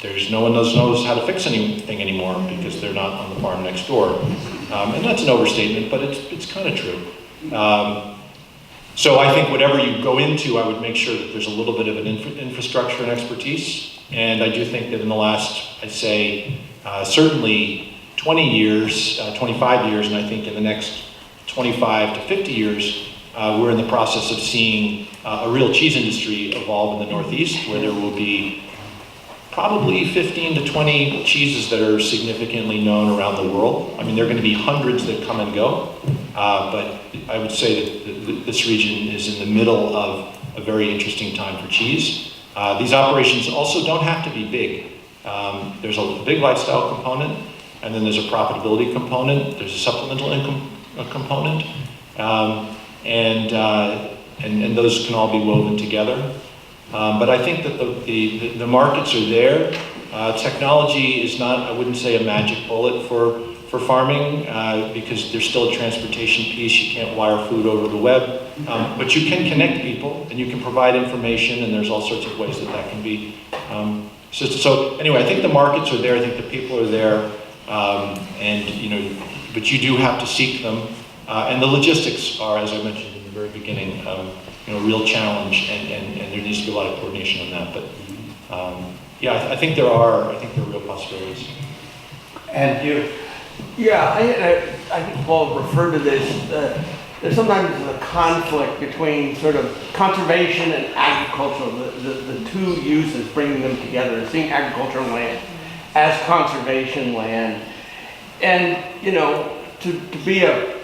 Speaker 3: There's no one knows how to fix anything anymore because they're not on the farm next door. And that's an overstatement, but it's kind of true. So I think whatever you go into, I would make sure that there's a little bit of an infrastructure and expertise. And I do think that in the last, I'd say, certainly 20 years, 25 years, and I think in the next 25 to 50 years, we're in the process of seeing a real cheese industry evolve in the Northeast, where there will be probably 15 to 20 cheeses that are significantly known around the world. I mean, there are going to be hundreds that come and go, but I would say that this region is in the middle of a very interesting time for cheese. These operations also don't have to be big. There's a big lifestyle component, and then there's a profitability component. There's a supplemental income component, and those can all be woven together. But I think that the markets are there. Technology is not, I wouldn't say, a magic bullet for farming, because there's still a transportation piece. You can't wire food over the web, but you can connect people and you can provide information, and there's all sorts of ways that can be. So anyway, I think the markets are there. I think the people are there, and but you do have to seek them, and the logistics are, as I mentioned in the very beginning, a real challenge, and there needs to be a lot of coordination on that. But yeah, I think there are real possibilities.
Speaker 2: And you?
Speaker 12: Yeah, I think Paul referred to this. There's sometimes a conflict between sort of conservation and agriculture, the two uses, bringing them together, seeing agricultural land as conservation land. And, to be a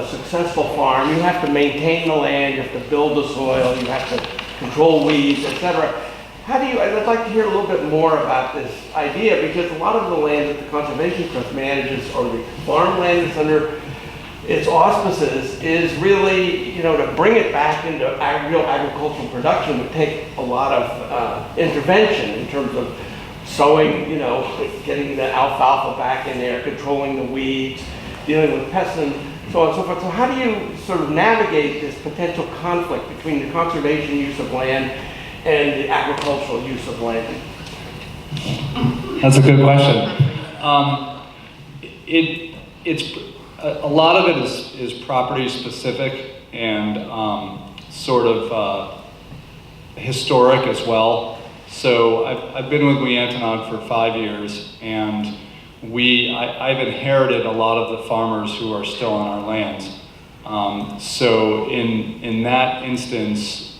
Speaker 12: successful farm, you have to maintain the land, you have to build the soil, you have to control weeds, etc. I'd like to hear a little bit more about this idea, because a lot of the land that the Conservation Trust manages, or the farmland that's under its auspices, is really, to bring it back into real agricultural production would take a lot of intervention in terms of sowing, getting the alfalfa back in there, controlling the weeds, dealing with pests and so on and so forth. So how do you sort of navigate this potential conflict between the conservation use of land and the agricultural use of land?
Speaker 5: That's a good question. It's a lot of it is property specific and sort of historic as well. So I've been with Weantenog for 5 years, and I've inherited a lot of the farmers who are still on our lands. So in that instance,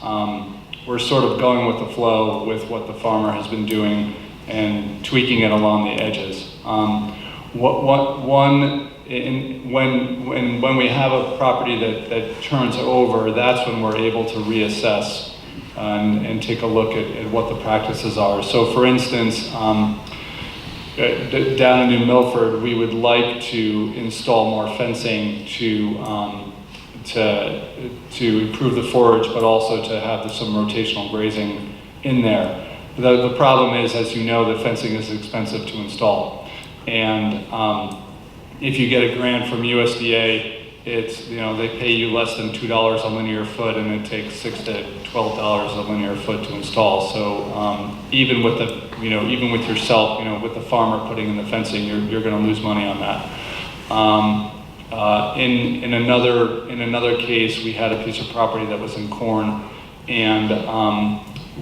Speaker 5: we're sort of going with the flow with what the farmer has been doing and tweaking it along the edges. When we have a property that turns over, that's when we're able to reassess and take a look at what the practices are. So for instance, down in New Milford, we would like to install more fencing to improve the forage, but also to have some rotational grazing in there. The problem is, as you know, that fencing is expensive to install. And if you get a grant from USDA, it's, they pay you less than $2 a linear foot, and it takes $6 to $12 a linear foot to install. So even with even with yourself, with the farmer putting in the fencing, you're going to lose money on that. In another case, we had a piece of property that was in corn, and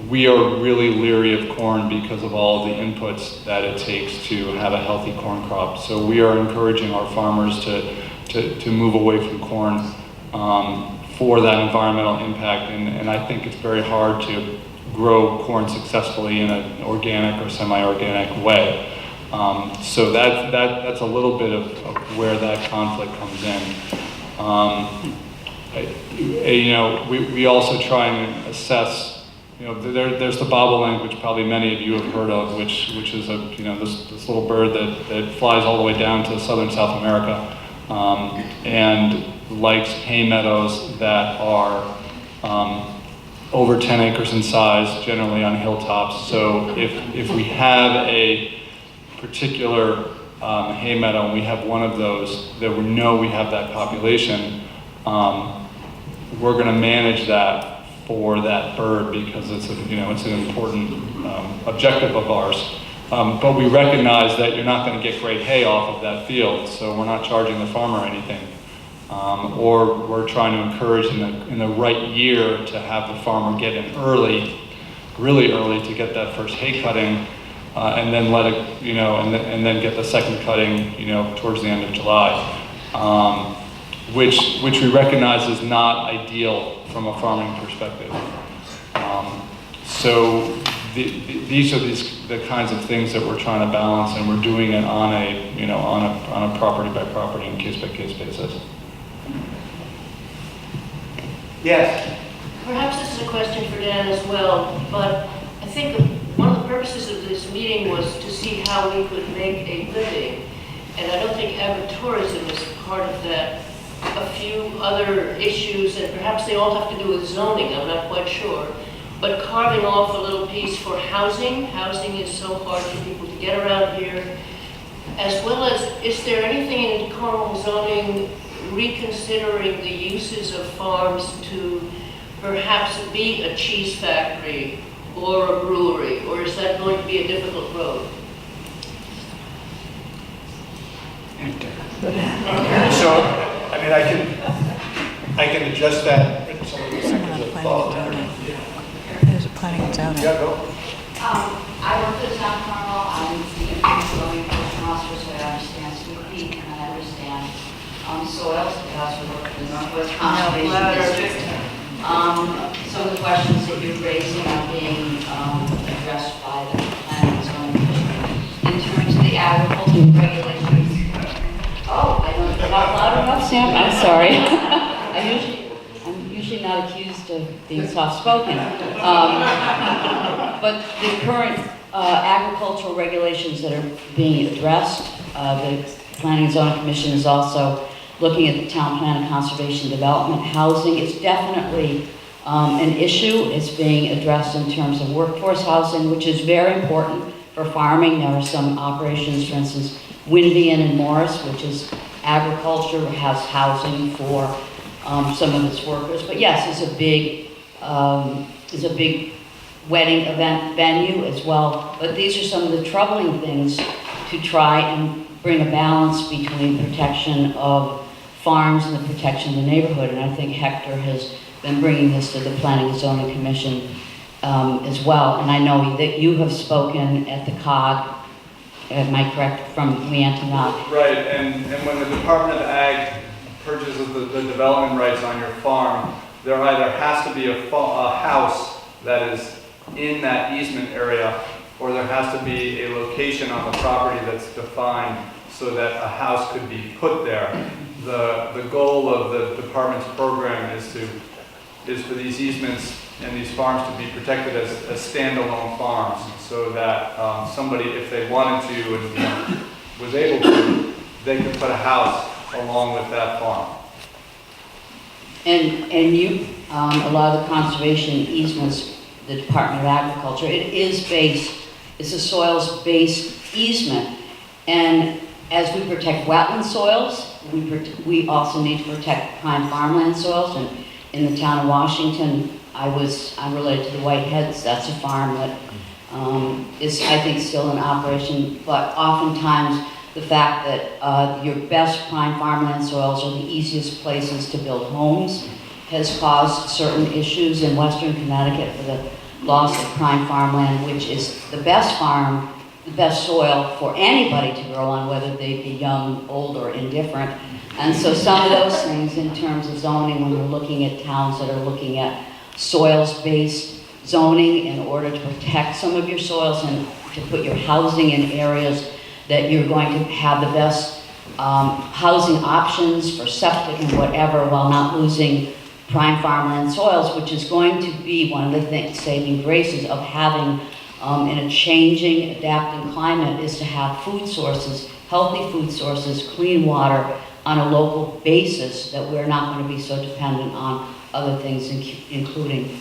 Speaker 5: we are really leery of corn because of all the inputs that it takes to have a healthy corn crop. So we are encouraging our farmers to move away from corn for that environmental impact. And I think it's very hard to grow corn successfully in an organic or semi-organic way. So that's a little bit of where that conflict comes in. We also try and assess. There's the bobolink, which probably many of you have heard of, which is this little bird that flies all the way down to southern South America, and likes hay meadows that are over 10 acres in size, generally on hilltops. So if we have a particular hay meadow and we have one of those that we know we have that population, we're going to manage that for that bird because it's an important objective of ours. But we recognize that you're not going to get great hay off of that field, so we're not charging the farmer anything. Or we're trying to encourage in the right year to have the farmer get in early, really early, to get that first hay cutting, and then let it, and then get the second cutting, towards the end of July, which we recognize is not ideal from a farming perspective. So these are the kinds of things that we're trying to balance, and we're doing it on a property by property and case by case basis.
Speaker 12: Yes.
Speaker 13: Perhaps this is a question for Dan as well, but I think one of the purposes of this meeting was to see how we could make a living, and I don't think agritourism is part of that. A few other issues, and perhaps they all have to do with zoning, I'm not quite sure, but carving off a little piece for housing. Housing is so hard for people to get around here, as well as, is there anything in Cornwall zoning reconsidering the uses of farms to perhaps be a cheese factory or a brewery, or is that going to be a difficult road?
Speaker 3: So, I can adjust that in some of the seconds of thought.
Speaker 10: There's a planning and zoning.
Speaker 3: Yeah, go.
Speaker 14: I work for the town of Cornwall. I'm the zoning enforcement officer, so I understand CP and I understand soils. I also work for the Northwest Conservation District. Some of the questions that you're raising are being addressed by the planning and zoning commission. In terms of the agricultural regulations, I don't talk loud enough, Sam? I'm sorry. I'm usually not accused of being soft-spoken. But the current agricultural regulations that are being addressed, the Planning and Zoning Commission is also looking at the town plan of conservation development. Housing is definitely an issue. It's being addressed in terms of workforce housing, which is very important for farming. There are some operations, for instance, Winvian and Morris, which is agriculture, has housing for some of its workers. But yes, it's a big wedding event venue as well. But these are some of the troubling things to try and bring a balance between protection of farms and the protection of the neighborhood. And I think Hector has been bringing this to the Planning and Zoning Commission as well. And I know that you have spoken at the COG. Am I correct, from Leantonac?
Speaker 5: Right, and when the Department of Ag purchases the development rights on your farm, there either has to be a house that is in that easement area, or there has to be a location on the property that's defined so that a house could be put there. The goal of the department's program is for these easements and these farms to be protected as standalone farms, so that somebody, if they wanted to and was able to, they could put a house along with that farm.
Speaker 14: And you, a lot of the conservation easements the Department of Agriculture. It is based, it's a soils-based easement. And as we protect wetland soils, we also need to protect prime farmland soils. And in the town of Washington, I'm related to the Whiteheads. That's a farm that is, I think, still in operation. But oftentimes, the fact that your best prime farmland soils are the easiest places to build homes has caused certain issues in Western Connecticut for the loss of prime farmland, which is the best farm, the best soil for anybody to grow on, whether they be young, old, or indifferent. And so some of those things in terms of zoning, when we're looking at towns that are looking at soils-based zoning in order to protect some of your soils and to put your housing in areas that you're going to have the best housing options for septic and whatever, while not losing prime farmland soils, which is going to be one of the saving graces of having in a changing, adapting climate, is to have food sources, healthy food sources, clean water on a local basis, that we're not going to be so dependent on other things, including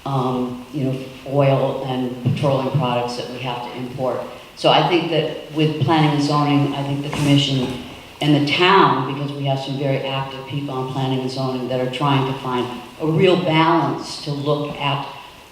Speaker 14: oil and petroleum products that we have to import. So I think that with planning and zoning, I think the commission and the town, because we have some very active people on planning and zoning that are trying to find a real balance to look at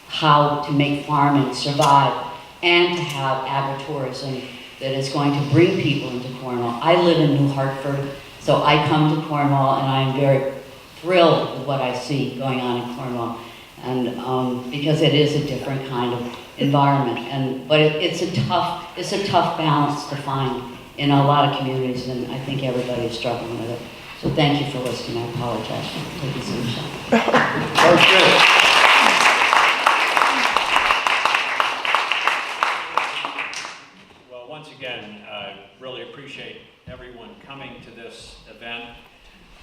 Speaker 14: how to make farming survive and to have agritourism that is going to bring people into Cornwall. I live in New Hartford, so I come to Cornwall and I'm very thrilled with what I see going on in Cornwall. And because it is a different kind of environment, but it's a tough balance to find in a lot of communities, and I think everybody is struggling with it. So thank you for listening. I apologize for taking some time.
Speaker 1: Well, once again, I really appreciate everyone coming to this event.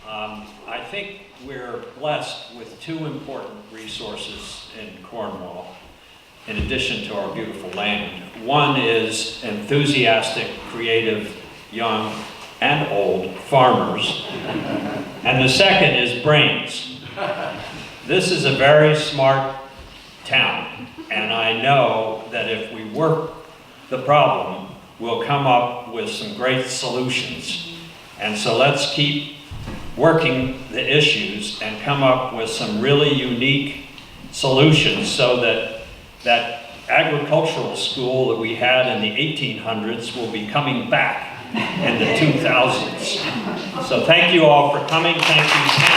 Speaker 1: I think we're blessed with two important resources in Cornwall, in addition to our beautiful land. One is enthusiastic, creative, young, and old farmers. And the second is brains. This is a very smart town, and I know that if we work the problem, we'll come up with some great solutions. And so let's keep working the issues and come up with some really unique solutions so that that agricultural school that we had in the 1800s will be coming back in the 2000s. So thank you all for coming. Thank you, Sam.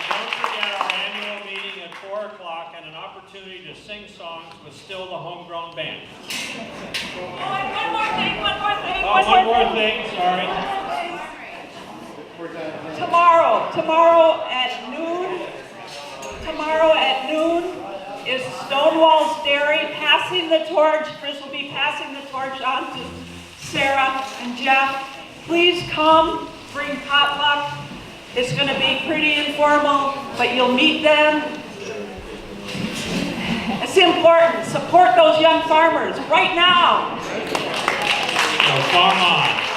Speaker 1: Don't forget our annual meeting at 4 o'clock and an opportunity to sing songs with Still the Homegrown Band. One more thing, sorry.
Speaker 15: Tomorrow at noon is Stonewall's Dairy passing the torch. Chris will be passing the torch on to Sarah and Jeff. Please come, bring potluck. It's going to be pretty informal, but you'll meet them. It's important. Support those young farmers right now.
Speaker 1: So farm on.